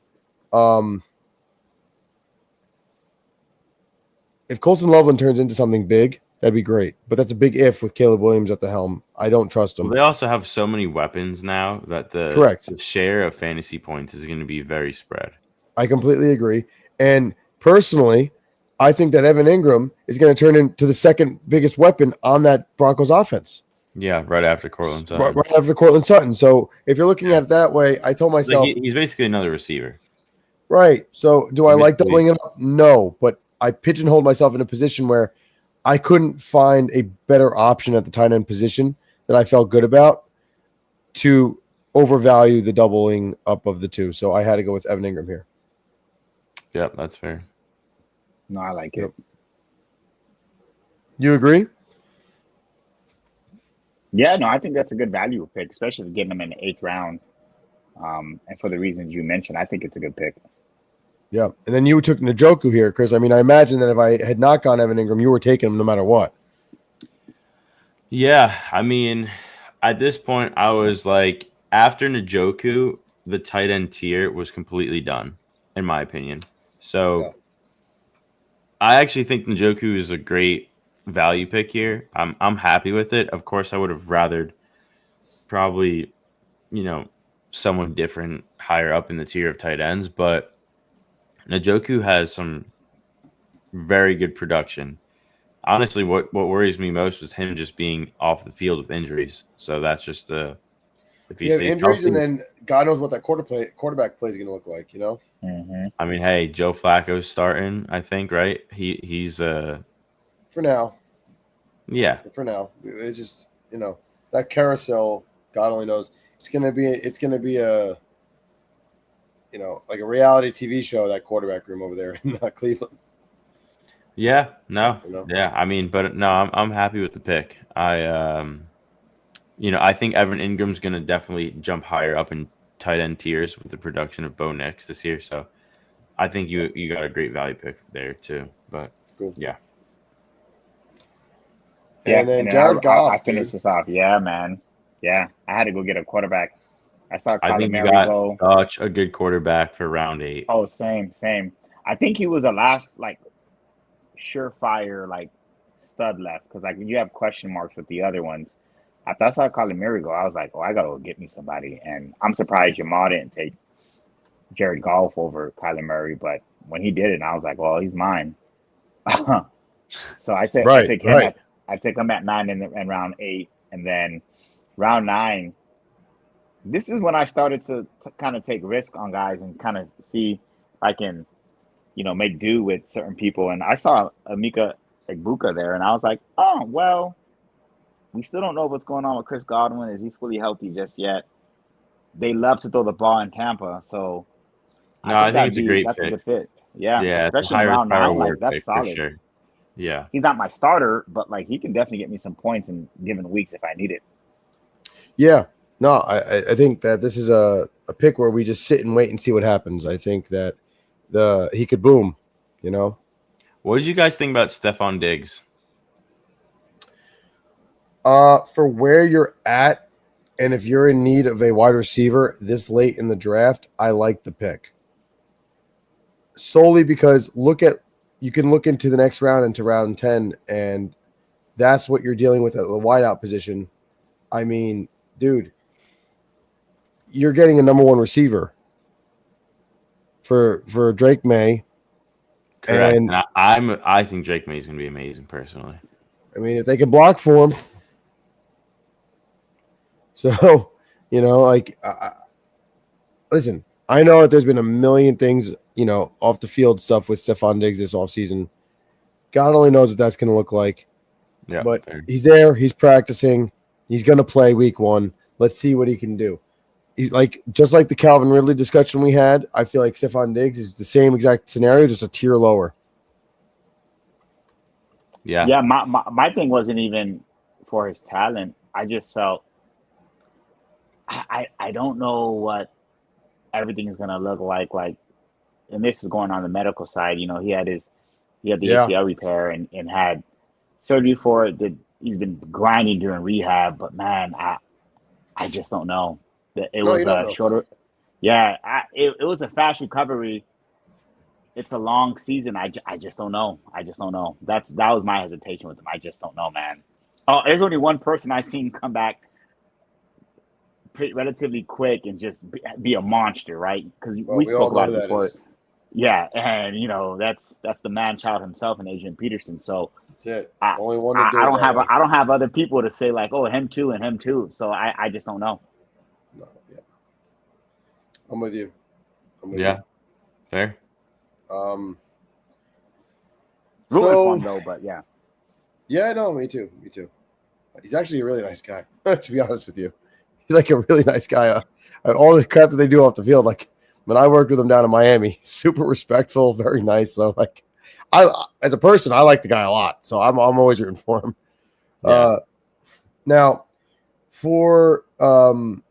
if Colson Loveland turns into something big, that'd be great. But that's a big if with Caleb Williams at the helm. I don't trust him. Well, they also have so many weapons now that the share of fantasy points is going to be very spread. I completely agree. And personally, I think that Evan Ingram is going to turn into the second biggest weapon on that Broncos offense. Yeah, right after Cortland Sutton. Right after Cortland Sutton. So if you're looking at it that way, I told myself he's basically another receiver. Right. So do I like doubling it up? No, but I pigeonholed myself in a position where I couldn't find a better option at the tight end position that I felt good about to overvalue the doubling up of the 2. So I had to go with Evan Ingram here. Yep, that's fair. No, I like it. You agree? Yeah, no, I think that's a good value pick, especially getting them in the 8th round. And for the reasons you mentioned, I think it's a good pick. Yeah. And then you took Njoku here, Chris. I mean, I imagine that if I had not gone Evan Ingram, you were taking him no matter what. Yeah. I mean, at this point, I was like, after Njoku, the tight end tier was completely done, in my opinion. So I actually think Njoku is a great value pick here. I'm happy with it. Of course, I would have rathered probably, someone different higher up in the tier of tight ends, but Njoku has some very good production. Honestly, what worries me most was him just being off the field with injuries. So that's just if he has injuries, and then God knows what that quarterback play is going to look like. Mm-hmm. I mean, hey, Joe Flacco's starting. I think, right? He's for now. Yeah, for now, it's just that carousel. God only knows. It's gonna be a like a reality TV show, that quarterback room over there in Cleveland. Yeah, no, yeah. I mean, but no, I'm happy with the pick. I think Evan Ingram's going to definitely jump higher up in tight end tiers with the production of Bo Nix this year. So I think you got a great value pick there too. But cool. Yeah. And then Jared Goff. I finished this off. Yeah, man. Yeah, I had to go get a quarterback. I saw I think you got such a good quarterback for round 8. Oh, same. I think he was a last surefire stud left, because you have question marks with the other ones. After I saw Kyler Murray go, I was like, oh, I gotta go get me somebody. And I'm surprised Jamal didn't take Jared Goff over Kyler Murray, but when he did it, I was like, well, he's mine. So I take him. I take him at 9 in round 8, and then round 9. This is when I started to kind of take risk on guys and kind of see if I can, make do with certain people. And I saw Emeka Egbuka there, and I was like, oh, well, we still don't know what's going on with Chris Godwin. Is he fully healthy just yet? They love to throw the ball in Tampa, so I think it's a great that's pick. a good fit. Yeah, especially in round 9, that's solid. Sure. Yeah, he's not my starter, but he can definitely get me some points in given weeks if I need it. Yeah, no, I think that this is a pick where we just sit and wait and see what happens. I think that he could boom. What did you guys think about Stephon Diggs? For where you're at, and if you're in need of a wide receiver this late in the draft, I like the pick. Solely because you can look into the next round, into round 10, and that's what you're dealing with at the wideout position. I mean, dude, you're getting a number 1 receiver for Drake May. Correct. And I think Drake May is going to be amazing personally. I mean, if they can block for him. So, listen, I know that there's been a million things, off the field stuff with Stephon Diggs this offseason. God only knows what that's going to look like. Yeah, but He's there. He's practicing. He's going to play week 1. Let's see what he can do. Just like the Calvin Ridley discussion we had, I feel like Stephon Diggs is the same exact scenario, just a tier lower. Yeah. Yeah, my thing wasn't even for his talent. I just felt I don't know what everything is gonna look like. And this is going on the medical side. You know, he had the ACL repair and had surgery for it. He's been grinding during rehab, but man, I just don't know. It was a shorter. Yeah, it was a fast recovery. It's a long season. I just don't know. That was my hesitation with him. I just don't know, man. Oh, there's only one person I've seen come back relatively quick and just be a monster, right? Because we spoke about it before. Yeah, and you know that's the man child himself and Adrian Peterson. So that's it. Only one. I don't have other people to say like, oh, him too and him too. So I just don't know. No, yeah. I'm with you. Yeah, fair. Fun though, but yeah. Yeah, no, me too. He's actually a really nice guy, to be honest with you. He's like a really nice guy. All the crap that they do off the field, like when I worked with him down in Miami, super respectful, very nice. So like, as a person, I like the guy a lot. So I'm always rooting for him. Yeah. Now, for my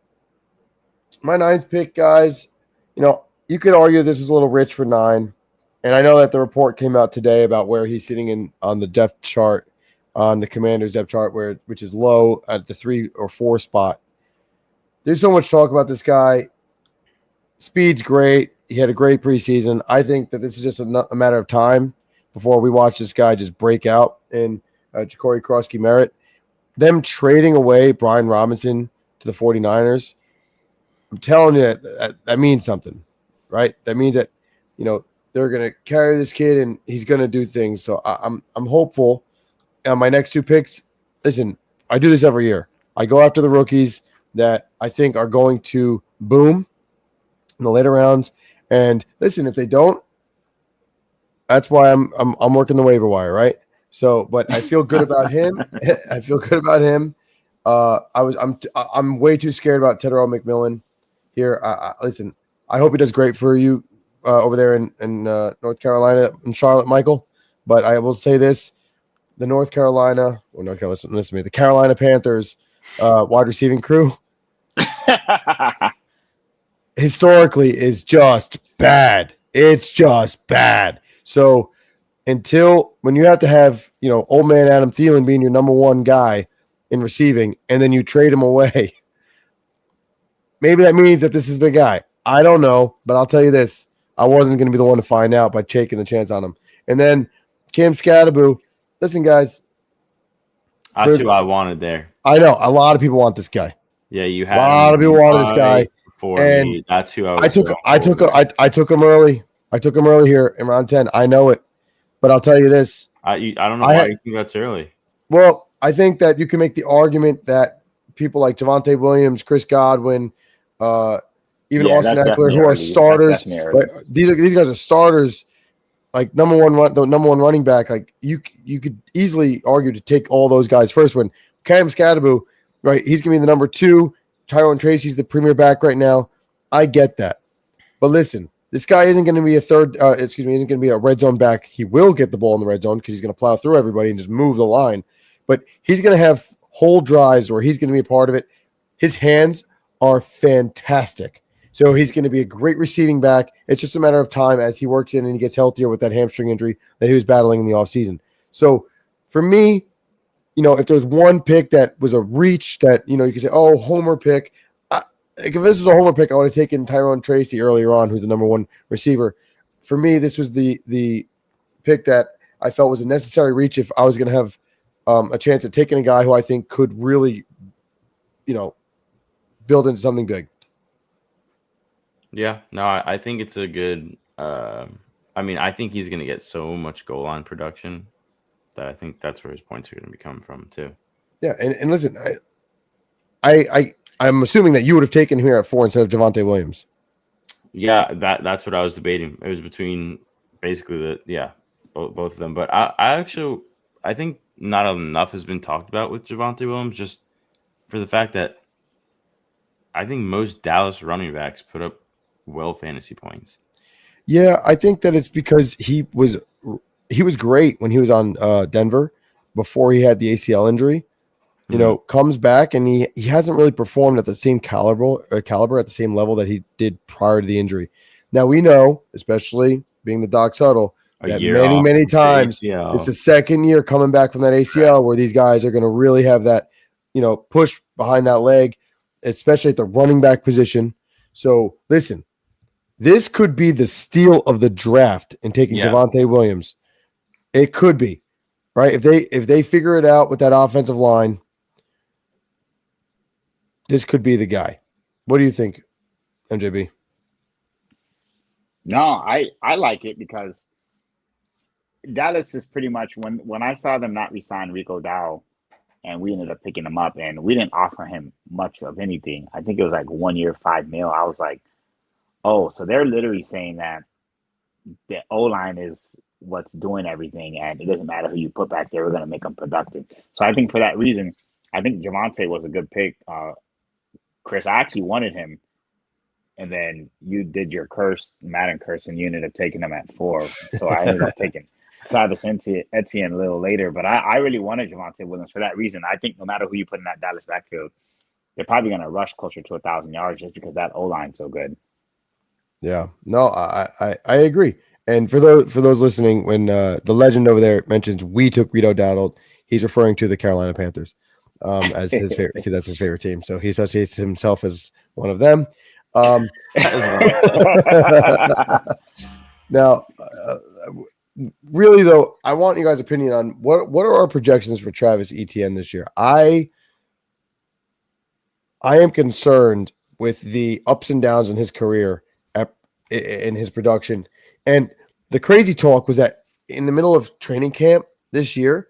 9th pick, guys, you know, you could argue this was a little rich for 9. And I know that the report came out today about where he's sitting on the depth chart, on the Commanders depth chart, which is low at the 3 or 4 spot. There's so much talk about this guy. Speed's great. He had a great preseason. I think that this is just a matter of time before we watch this guy just break out in Ja'Cory Krosky Merritt. Them trading away Brian Robinson to the 49ers, I'm telling you that means something, right? That means that, you know, they're going to carry this kid and he's going to do things. So I'm hopeful. And my next 2 picks, listen, I do this every year. I go after the rookies that I think are going to boom in the later rounds. And listen, if they don't, that's why I'm working the waiver wire, right? So, but I feel good about him. I'm way too scared about Tedero McMillan here. Listen, I hope he does great for you over there in North Carolina and Charlotte, Michael. But I will say this: the listen to me, the Carolina Panthers wide receiving crew historically is just bad. It's just bad. So when you have to have, you know, old man Adam Thielen being your number 1 guy in receiving, and then you trade him away, maybe that means that this is the guy. I don't know, but I'll tell you this: I wasn't going to be the one to find out by taking the chance on him. And then Cam Scatterboo. Listen, guys. That's who I wanted there. I know. A lot of people want this guy. Yeah, you had a lot of people wanted this guy. And me. That's who I was. I took him early. I took him early here in round 10. I know it. But I'll tell you this. I don't know why you think that's early. Well, I think that you can make the argument that people like Javonte Williams, Chris Godwin, even Austin Eckler, who are starters. Right? These guys are starters. Like the number one running back. Like you could easily argue to take all those guys first. When Cam Scatterboo, right? He's gonna be the number 2. Tyrone Tracy's the premier back right now. I get that, but listen, this guy isn't going to be isn't going to be a red zone back. He will get the ball in the red zone because he's going to plow through everybody and just move the line. But he's going to have whole drives where he's going to be a part of it. His hands are fantastic. So he's going to be a great receiving back. It's just a matter of time as he works in and he gets healthier with that hamstring injury that he was battling in the offseason. So for me, you know, if there's one pick that was a reach that, you know, you could say, oh, homer pick. If this was a homer pick, I would have taken Tyrone Tracy earlier on, who's the number 1 receiver. For me, this was the pick that I felt was a necessary reach if I was going to have a chance at taking a guy who I think could really, you know, build into something big. Yeah, no, I think it's a good I think he's going to get so much goal line production that I think that's where his points are going to be coming from too. Yeah, and listen, I'm assuming that you would have taken him here at 4 instead of Javonte Williams. Yeah, that's what I was debating. It was between basically both of them. But I think not enough has been talked about with Javonte Williams. Just for the fact that I think most Dallas running backs put up well fantasy points. Yeah, I think that it's because he was great when he was on Denver before he had the ACL injury. You know, comes back and he hasn't really performed at the same caliber at the same level that he did prior to the injury. Now we know, especially being the Doc Subtle, that many times it's the second year coming back from that ACL where these guys are going to really have that, you know, push behind that leg, especially at the running back position. So listen, this could be the steal of the draft in taking Javonte Williams. It could be, right? If they figure it out with that offensive line, this could be the guy. What do you think, MJB? No, I like it because Dallas is pretty much when I saw them not resign Rico Dowdle and we ended up picking him up and we didn't offer him much of anything. I think it was like 1 year, $5 million. I was like, oh, so they're literally saying that the O-line is what's doing everything and it doesn't matter who you put back there, we're going to make them productive. So I think for that reason, I think Javonte was a good pick. Chris, I actually wanted him, and then you did your Madden curse, and you ended up taking him at 4. So I ended up taking Travis Etienne a little later, but I really wanted Javonte Williams for that reason. I think no matter who you put in that Dallas backfield, they're probably going to rush closer to 1,000 yards just because that O-line's so good. Yeah, no, I agree. And for those listening, when the legend over there mentions we took Rico Dowdle, he's referring to the Carolina Panthers. As his favorite, because that's his favorite team. So he associates himself as one of them. Now, really though, I want you guys' opinion on what are our projections for Travis Etienne this year. I am concerned with the ups and downs in his career, in his production, and the crazy talk was that in the middle of training camp this year,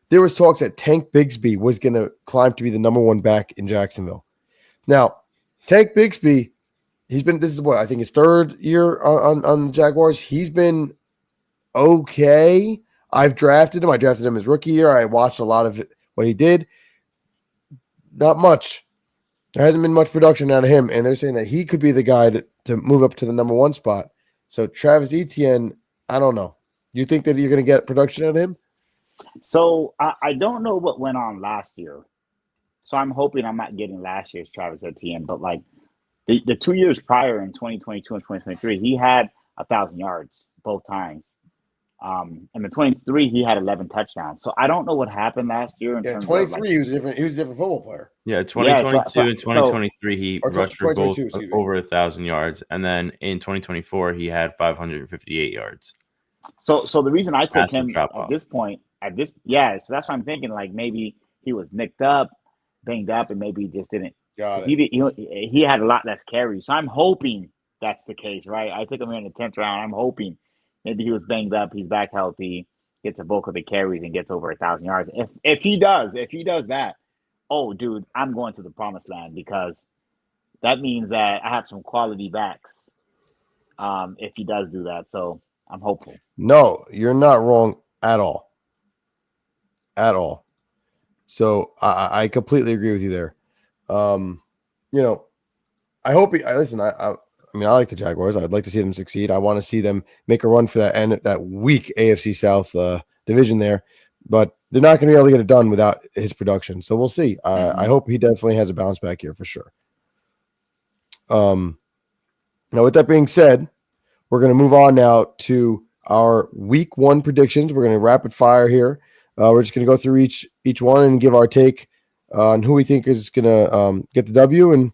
there was talks that Tank Bigsby was going to climb to be the number 1 back in Jacksonville. Now, Tank Bigsby, this is what I think his 3rd year on the Jaguars. He's been okay. I drafted him his rookie year. I watched a lot of what he did. Not much. There hasn't been much production out of him, and they're saying that he could be the guy to move up to the number 1 spot. So Travis Etienne, I don't know. You think that you're going to get production out of him? So I don't know what went on last year. So I'm hoping I'm not getting last year's Travis Etienne, but like the 2 years prior in 2022 and 2023, he had 1,000 yards both times. And the 23, he had 11 touchdowns. So I don't know what happened last year. In terms 23, of like, he was a different football player. Yeah, 2022 and 2023, he rushed for both over 1,000 yards. And then in 2024, he had 558 yards. So the reason I took him at this point, so that's what I'm thinking. Like maybe he was nicked up, banged up, and maybe he just didn't. He had a lot less carries. So I'm hoping that's the case, right? I took him in the 10th round. I'm hoping maybe he was banged up, he's back healthy, gets a bulk of the carries, and gets over 1,000 yards. If he does that, oh, dude, I'm going to the promised land because that means that I have some quality backs. If he does do that, so I'm hopeful. No, you're not wrong at all. So I completely agree with you there. You know, I hope listen. I mean, I like the Jaguars. I'd like to see them succeed. I want to see them make a run for that weak AFC South division there, but they're not going to be able to get it done without his production. So we'll see. I hope he definitely has a bounce back here for sure. Now, with that being said, we're going to move on now to our week 1 predictions. We're going to rapid fire here. We're just going to go through each one and give our take on who we think is going to get the W and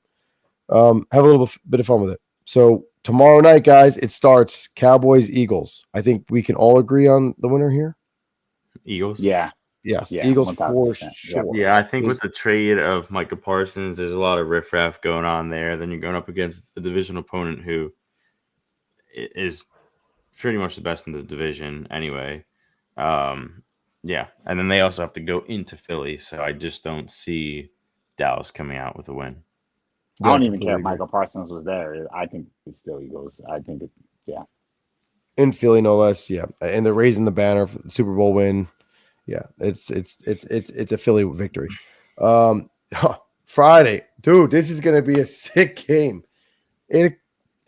have a little bit of fun with it. So tomorrow night, guys, it starts Cowboys-Eagles. I think we can all agree on the winner here. Eagles? Yeah. Yes, yeah, Eagles for sure. Yeah, I think with the trade of Micah Parsons, there's a lot of riffraff going on there. Then you're going up against a division opponent who is pretty much the best in the division anyway. Yeah, and then they also have to go into Philly, so I just don't see Dallas coming out with a win. I don't even care if Michael Parsons was there. I think it's still Eagles. I think yeah. In Philly, no less, yeah. And they're raising the banner for the Super Bowl win. Yeah, it's a Philly victory. Friday. Dude, this is going to be a sick game. 8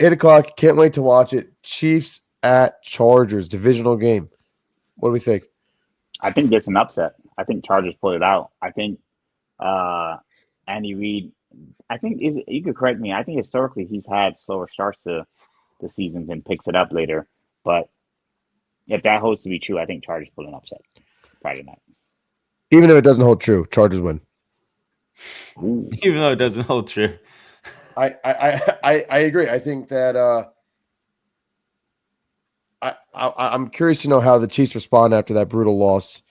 o'clock. Can't wait to watch it. Chiefs at Chargers, divisional game. What do we think? I think it's an upset. I think Chargers pull it out. I think Andy Reid, you could correct me. I think historically he's had slower starts to the seasons and picks it up later. But if that holds to be true, I think Chargers pull an upset Friday night. Even if it doesn't hold true, Chargers win. Ooh. Even though it doesn't hold true. I agree. I think that I'm curious to know how the Chiefs respond after that brutal loss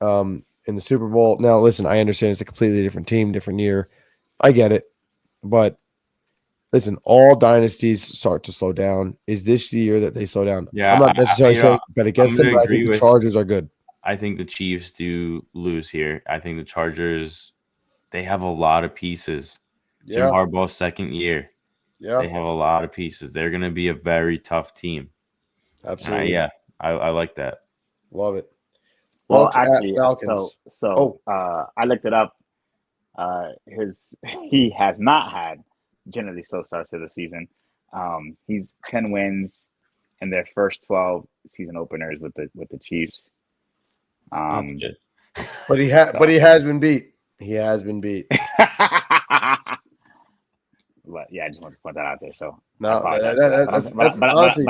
in the Super Bowl. Now, listen, I understand it's a completely different team, different year. I get it. But listen, all dynasties start to slow down. Is this the year that they slow down? Yeah, I'm not necessarily saying bet against them, but I think the Chargers are good. I think the Chiefs do lose here. I think the Chargers, they have a lot of pieces. Jim Harbaugh's second year. Yeah. They have a lot of pieces. They're going to be a very tough team. Absolutely. I like that. Love it. Well, actually, I looked it up. He has not had generally slow starts to the season. He's 10 wins in their first 12 season openers with the Chiefs. That's good. But he has been beat. He has been beat. But yeah, I just want to point that out there. So no, that's honestly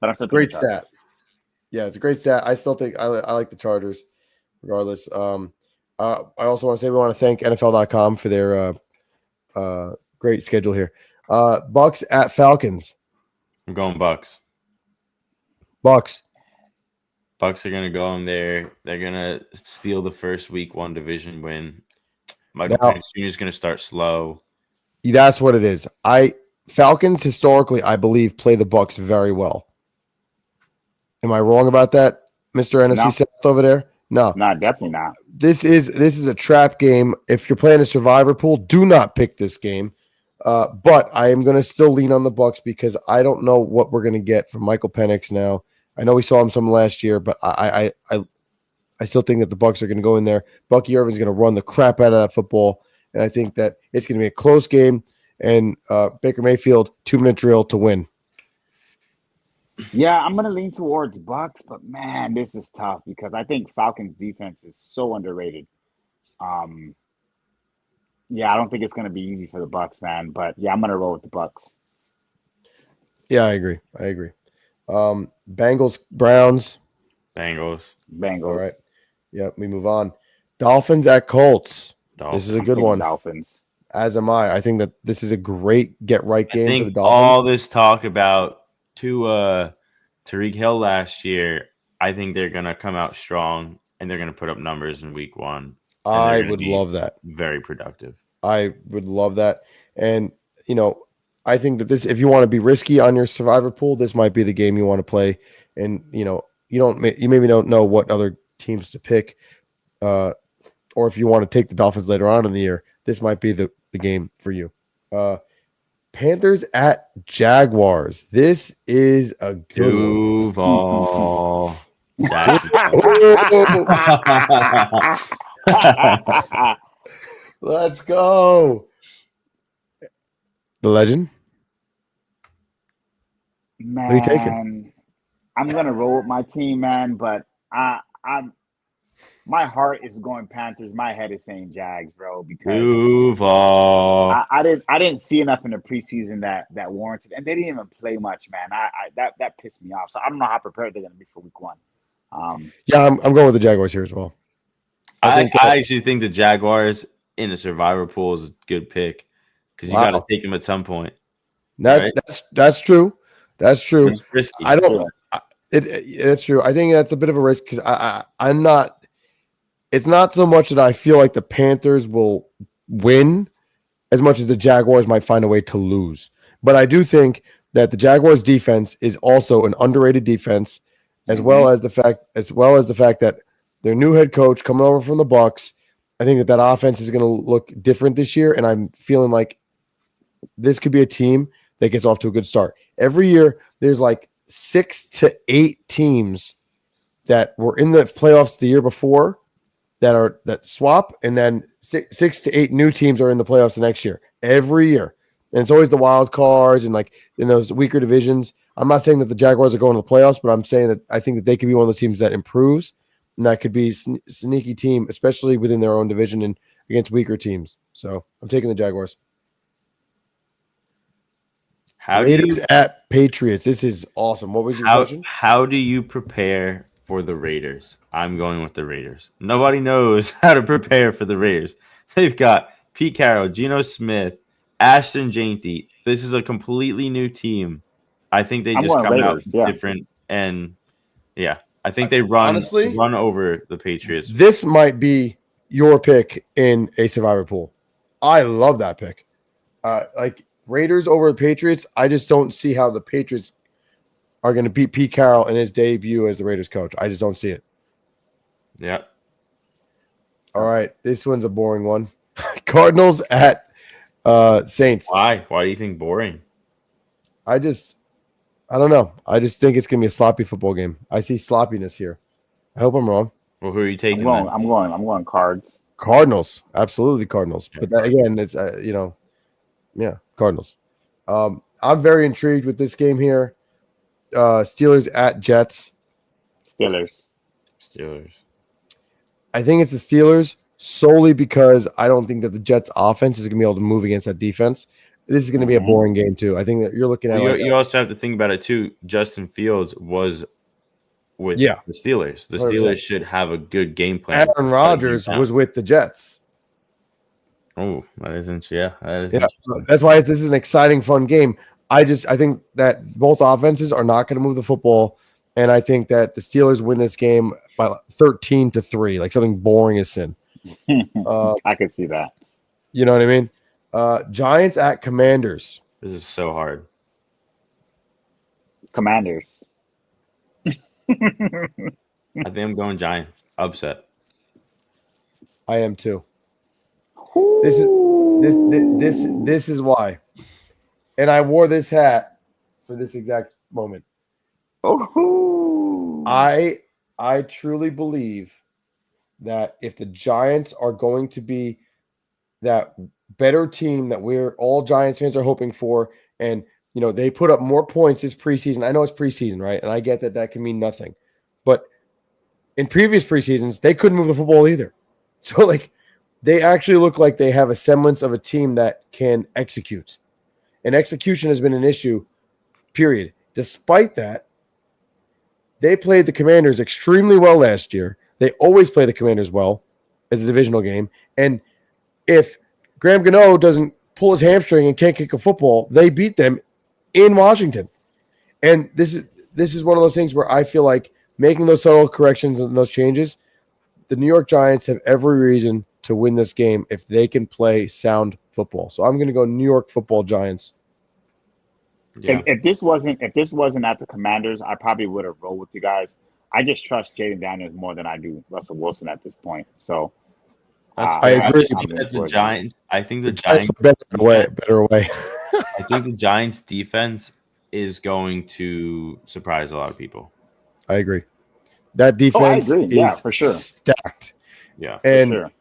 but I'm still great stat. Yeah, it's a great stat. I still think I like the Chargers, regardless. I also want to say we want to thank NFL.com for their great schedule here. Bucks at Falcons. I'm going Bucks. Bucks are going to go in there. They're going to steal the first week 1 division win. Michael Penix Jr. is going to start slow. That's what it is. Falcons historically, I believe, play the Bucks very well. Am I wrong about that, Mr. NFC South over there? No, definitely not. This is a trap game. If you're playing a survivor pool, do not pick this game. But I am going to still lean on the Bucks because I don't know what we're going to get from Michael Penix now. I know we saw him some last year, but I still think that the Bucks are going to go in there. Bucky Irvin's going to run the crap out of that football, and I think that it's going to be a close game. And Baker Mayfield 2-minute drill to win. Yeah, I'm going to lean towards Bucks, but man, this is tough because I think Falcons defense is so underrated. Yeah, I don't think it's going to be easy for the Bucks, man. But yeah, I'm going to roll with the Bucks. Yeah, I agree. Bengals, Browns. Bengals. All right. Yeah, we move on. Dolphins at Colts. This is a good one. Dolphins. As am I. I think that this is a great get-right game for the Dolphins. All this talk about Tyreek Hill last year, I think they're going to come out strong, and they're going to put up numbers in week 1. I would love that. Very productive. I would love that. And, I think that if you want to be risky on your survivor pool, this might be the game you want to play. And, you maybe don't know what other teams to pick. Or if you want to take the Dolphins later on in the year, this might be the game for you. Panthers at Jaguars. This is a good Duval. Let's go. The legend. Man, what are you taking? I'm gonna roll with my team, man. But my heart is going Panthers. My head is saying Jags, bro. Because Duval. I didn't see enough in the preseason that warranted, and they didn't even play much, man. That pissed me off. So I don't know how prepared they're gonna be for week 1. Yeah, I'm going with the Jaguars here as well. I actually think the Jaguars in the survivor pool is a good pick because you got to take them at some point. That's true. That's true. It's risky. I don't. It's true. I think that's a bit of a risk because I'm not. It's not so much that I feel like the Panthers will win as much as the Jaguars might find a way to lose. But I do think that the Jaguars defense is also an underrated defense, as well as the fact that their new head coach coming over from the Bucs. I think that offense is going to look different this year, and I'm feeling like this could be a team that gets off to a good start. Every year, there's like 6 to 8 teams that were in the playoffs the year before that swap, and then 6 to 8 new teams are in the playoffs the next year, every year. And it's always the wild cards and like in those weaker divisions. I'm not saying that the Jaguars are going to the playoffs, but I'm saying that I think that they could be one of those teams that improves, and that could be a sneaky team, especially within their own division and against weaker teams. So I'm taking the Jaguars. Raiders at Patriots. This is awesome. What was your question? How do you prepare for the Raiders? I'm going with the Raiders. Nobody knows how to prepare for the Raiders. They've got Pete Carroll, Geno Smith, Ashton Janty. This is a completely new team. I think they just come out different, and I think they run over the Patriots. This might be your pick in a survivor pool. I love that pick. Like Raiders over the Patriots. I just don't see how the Patriots are going to beat Pete Carroll in his debut as the Raiders coach. I just don't see it. Yeah. All right, this one's a boring one. Cardinals at Saints. Why? Why do you think boring? I don't know. I just think it's going to be a sloppy football game. I see sloppiness here. I hope I'm wrong. Well, who are you taking? I'm going Cards. Cardinals, absolutely Cardinals. But again, it's Cardinals. I'm very intrigued with this game here. Steelers at Jets. Steelers. I think it's the Steelers solely because I don't think that the Jets offense is going to be able to move against that defense. This is going to be a boring game too. I think that you're looking at. You also have to think about it too. Justin Fields was with the Steelers. The Steelers 100%. Should have a good game plan. Aaron Rodgers was with the Jets. Oh, that isn't. Yeah, that's why this is an exciting, fun game. I think that both offenses are not going to move the football, and I think that the Steelers win this game by 13-3, like something boring as sin. I could see that. You know what I mean? Giants at Commanders. This is so hard. Commanders. I think I'm going Giants. Upset. I am too. This is why. And I wore this hat for this exact moment. Oh. I truly believe that if the Giants are going to be that better team that we're all Giants fans are hoping for, and they put up more points this preseason. I know it's preseason, right? And I get that can mean nothing. But in previous preseasons, they couldn't move the football either. So they actually look like they have a semblance of a team that can execute. And execution has been an issue, period. Despite that, they played the Commanders extremely well last year. They always play the Commanders well as a divisional game. And if Graham Gano doesn't pull his hamstring and can't kick a football, they beat them in Washington. And this is one of those things where I feel like making those subtle corrections and those changes, the New York Giants have every reason to win this game if they can play sound football. So I'm going to go New York Football Giants. Yeah. If this wasn't at the Commanders, I probably would have rolled with you guys. I just trust Jaden Daniels more than I do Russell Wilson at this point. So I agree. I think the Giants better way. I think the Giants defense is going to surprise a lot of people. I agree. That defense is for sure. Stacked. Yeah. And for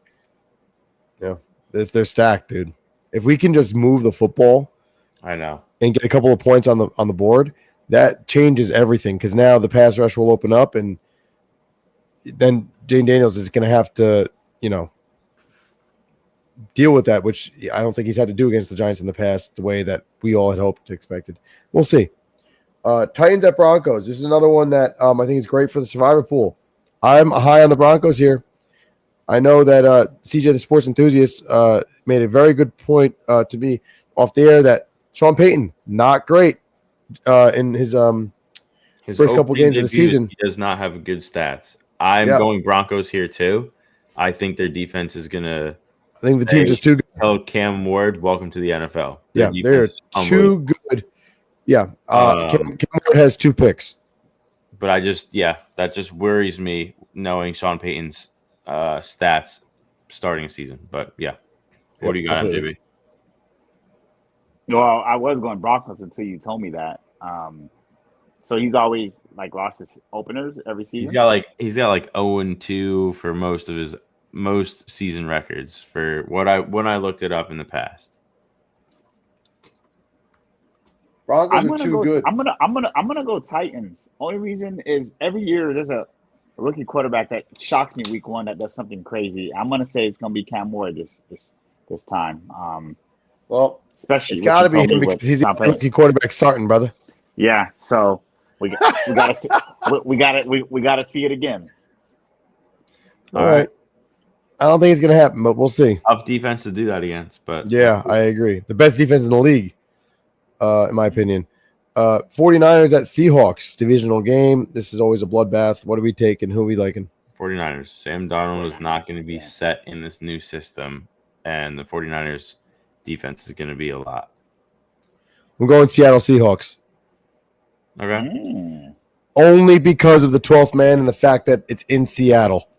sure. They're stacked, dude. If we can just move the football, I know, and get a couple of points on the board, that changes everything because now the pass rush will open up, and then Jaden Daniels is going to have to, deal with that, which I don't think he's had to do against the Giants in the past the way that we all had hoped expected. We'll see. Titans at Broncos. This is another one that I think is great for the survivor pool. I'm high on the Broncos here. I know that CJ, the sports enthusiast, made a very good point to me off the air that Sean Payton, not great in his first couple games of the season. He does not have good stats. I'm going Broncos here too. I think their defense is going to I think the team's just too good. Tell Cam Ward, welcome to the NFL. Yeah, they're too good. Yeah, Cam Ward has 2 picks. But that just worries me knowing Sean Payton's stats starting a season. But what do you got, MJB? Well, I was going Broncos until you told me that. So he's always lost his openers every season. He's got like 0-2 for most of his most season records for when I looked it up in the past. Broncos are too good. I'm gonna go Titans. Only reason is every year there's a rookie quarterback that shocks me week one that does something crazy. I'm gonna say it's gonna be Cam Ward this time. Well, especially it's got to be him because he's the rookie quarterback starting, brother. Yeah, so we gotta see it again. All right. I don't think it's gonna happen, but we'll see. Tough defense to do that against, but yeah, I agree. The best defense in the league, in my opinion. 49ers at Seahawks, divisional game. This is always a bloodbath. What are we taking? Who are we liking? 49ers. Sam Darnold is not going to be set in this new system, and the 49ers defense is going to be a lot. I'm going Seattle Seahawks. Okay. Only because of the 12th man and the fact that it's in Seattle.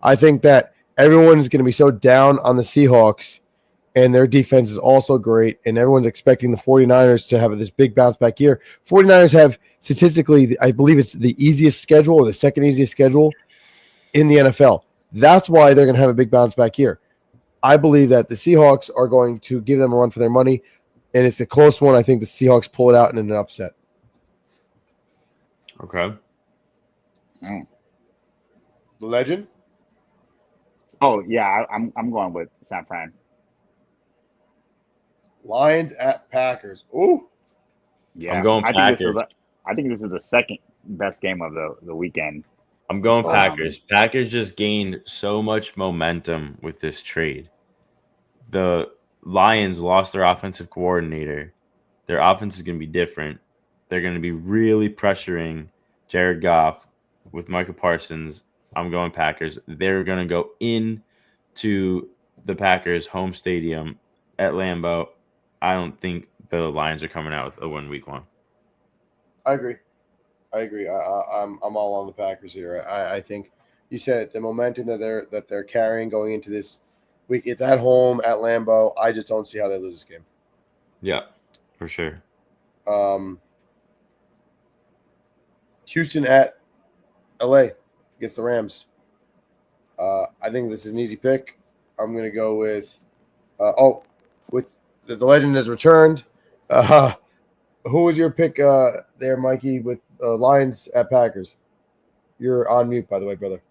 I think that everyone's going to be so down on the Seahawks, and their defense is also great, and everyone's expecting the 49ers to have this big bounce back year. 49ers have statistically, I believe it's the easiest schedule or the second easiest schedule in the NFL. That's why they're going to have a big bounce back year. I believe that the Seahawks are going to give them a run for their money, and it's a close one. I think the Seahawks pull it out in an upset. Okay. The legend? Oh, yeah, I'm going with San Fran. Lions at Packers. Ooh. Yeah, I'm going Packers. I think this is the second best game of the weekend. I'm going Packers. Packers just gained so much momentum with this trade. The Lions lost their offensive coordinator. Their offense is going to be different. They're going to be really pressuring Jared Goff with Micah Parsons. I'm going Packers. They're going to go into the Packers' home stadium at Lambeau. I don't think the Lions are coming out with a win week one. I agree. I'm all on the Packers here. I think you said it, the momentum that they're carrying going into this week. It's at home at Lambeau. I just don't see how they lose this game. Yeah, for sure. Houston at LA against the Rams. I think this is an easy pick. I'm going to go with with the legend has returned. Who was your pick there, Mikey, with Lions at Packers? You're on mute, by the way, brother.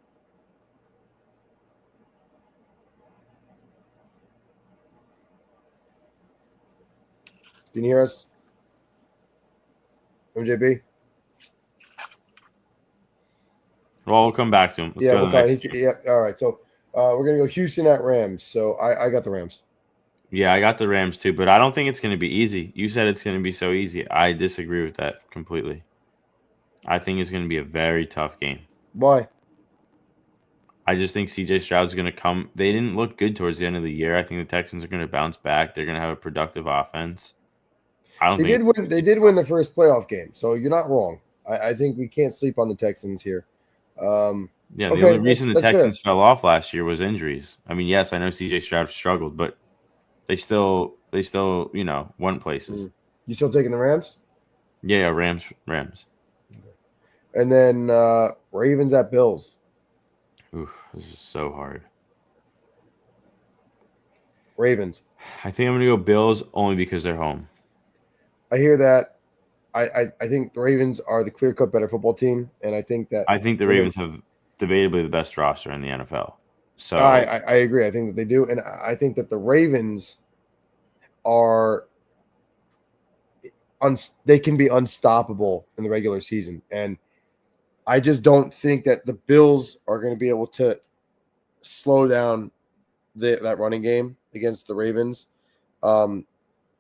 Can you hear us? MJB? Well, we'll come back to him. Let's go to the next. Yeah, all right. So we're going to go Houston at Rams. So I got the Rams. Yeah, I got the Rams too, but I don't think it's going to be easy. You said it's going to be so easy. I disagree with that completely. I think it's going to be a very tough game. Why? I just think CJ Stroud's going to come. They didn't look good towards the end of the year. I think the Texans are going to bounce back. They're going to have a productive offense. They did win the first playoff game, so you're not wrong. I think we can't sleep on the Texans here. The only reason the Texans fell off last year was injuries. I mean, yes, I know CJ Stroud struggled, but they still, won places. You still taking the Rams? Yeah, Rams. And then Ravens at Bills. Ooh, this is so hard. Ravens. I think I'm going to go Bills only because they're home. I hear that. I think the Ravens are the clear-cut better football team, and I think the Ravens have debatably the best roster in the NFL. So I agree. I think that they do, and I think that the Ravens are they can be unstoppable in the regular season, and I just don't think that the Bills are going to be able to slow down that running game against the Ravens.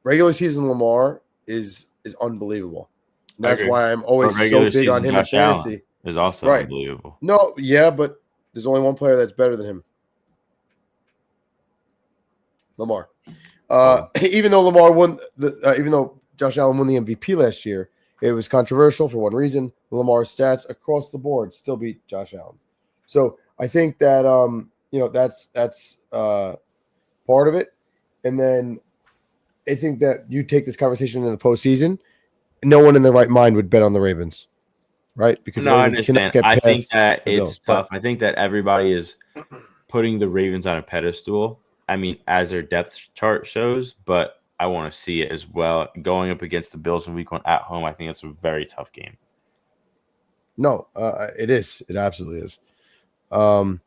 Regular season Lamar is unbelievable. And that's why I'm always so big on him in fantasy. Is also unbelievable. No, yeah, but there's only one player that's better than him. Lamar. Even though Lamar won even though Josh Allen won the MVP last year, it was controversial for one reason. Lamar's stats across the board still beat Josh Allen's. So I think that that's part of it. And then I think that you take this conversation in the postseason, no one in their right mind would bet on the Ravens, right? Because I understand. I think that it's tough. I think that everybody is putting the Ravens on a pedestal. I mean, as their depth chart shows, but I want to see it as well. Going up against the Bills in week 1 at home, I think that's a very tough game. No, it is. It absolutely is. And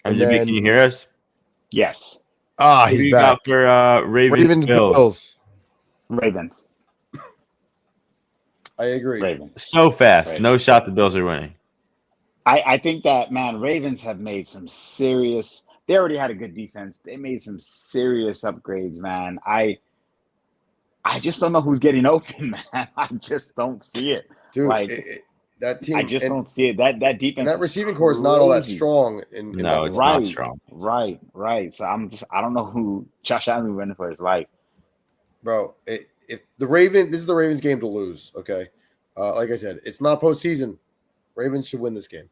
then, can you hear us? Yes. He's back. Got for Ravens Bills. Ravens. I agree. Ravens. So fast. Ravens. No shot the Bills are winning. I think that, man, Ravens have made some serious – they already had a good defense. They made some serious upgrades, man. I just don't know who's getting open, man. I just don't see it. Dude, like that team. I just don't see it. That defense. And that receiving core is not all that strong. No, it's not strong. Right. So I don't know who Josh Allen winning for his life. Bro, if the Ravens, this is the Ravens game to lose, okay? Like I said, it's not postseason. Ravens should win this game.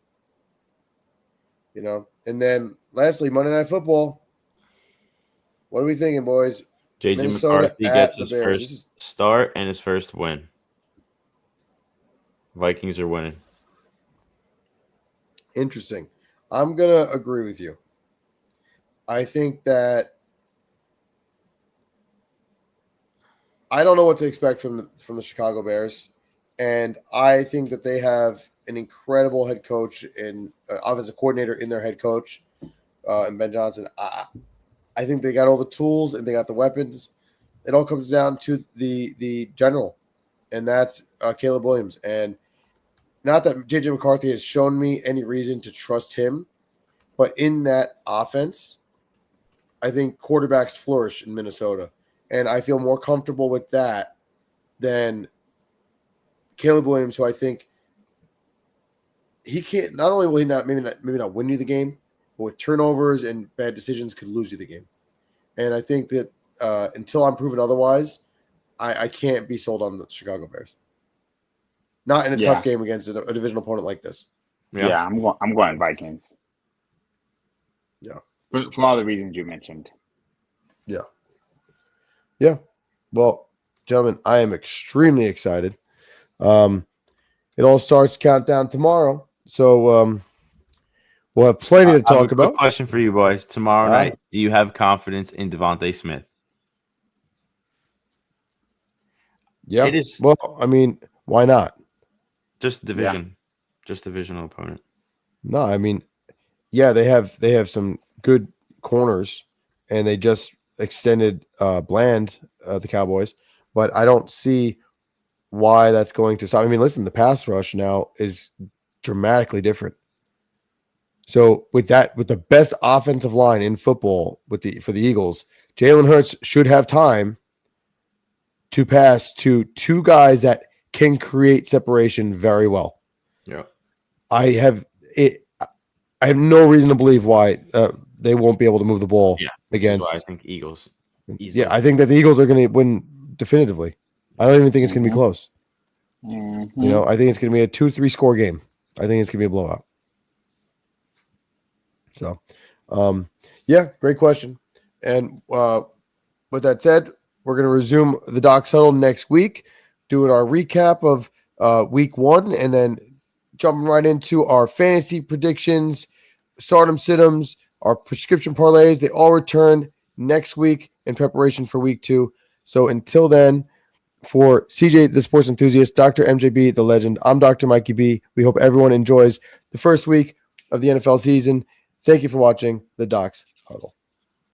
You know? And then lastly, Monday Night Football. What are we thinking, boys? JJ McCarthy gets his first start and his first win. Vikings are winning. Interesting. I'm going to agree with you. I think that I don't know what to expect from the Chicago Bears, and I think that they have an incredible head coach and offensive coordinator in their head coach, and Ben Johnson. I think they got all the tools and they got the weapons. It all comes down to the general, and that's Caleb Williams. And not that JJ McCarthy has shown me any reason to trust him, but in that offense, I think quarterbacks flourish in Minnesota. And I feel more comfortable with that than Caleb Williams, who I think he can't. Not only will he maybe not win you the game, but with turnovers and bad decisions could lose you the game. And I think that until I'm proven otherwise, I can't be sold on the Chicago Bears. Not in a tough game against a divisional opponent like this. Yeah, I'm going Vikings. Yeah, for all the reasons you mentioned. Yeah. Well, gentlemen, I am extremely excited. It all starts countdown tomorrow. So we'll have plenty to talk about. Question for you boys. Tomorrow night, do you have confidence in Devontae Smith? Yeah. It is. Well, I mean, why not? Just division. Just divisional opponent. No, I mean, yeah, they have some good corners, and they just extended Bland, the Cowboys, but I don't see why that's going to stop. I mean, listen, the pass rush now is dramatically different. So with the best offensive line in football for the Eagles, Jalen Hurts should have time to pass to two guys that can create separation very well. Yeah, I have no reason to believe why they won't be able to move the ball against. I think Eagles. Easily. Yeah, I think that the Eagles are going to win definitively. I don't even think it's going to be close. Mm-hmm. You know, I think it's going to be a 2-3 score game. I think it's going to be a blowout. So, great question. And with that said, we're going to resume the Doc Huddle next week, doing our recap of week 1, and then jumping right into our fantasy predictions, stardom situms, our prescription parlays. They all return next week in preparation for week 2. So until then, for CJ, the sports enthusiast, Dr. MJB, the legend, I'm Dr. Mikey B. We hope everyone enjoys the first week of the NFL season. Thank you for watching the Docs Huddle.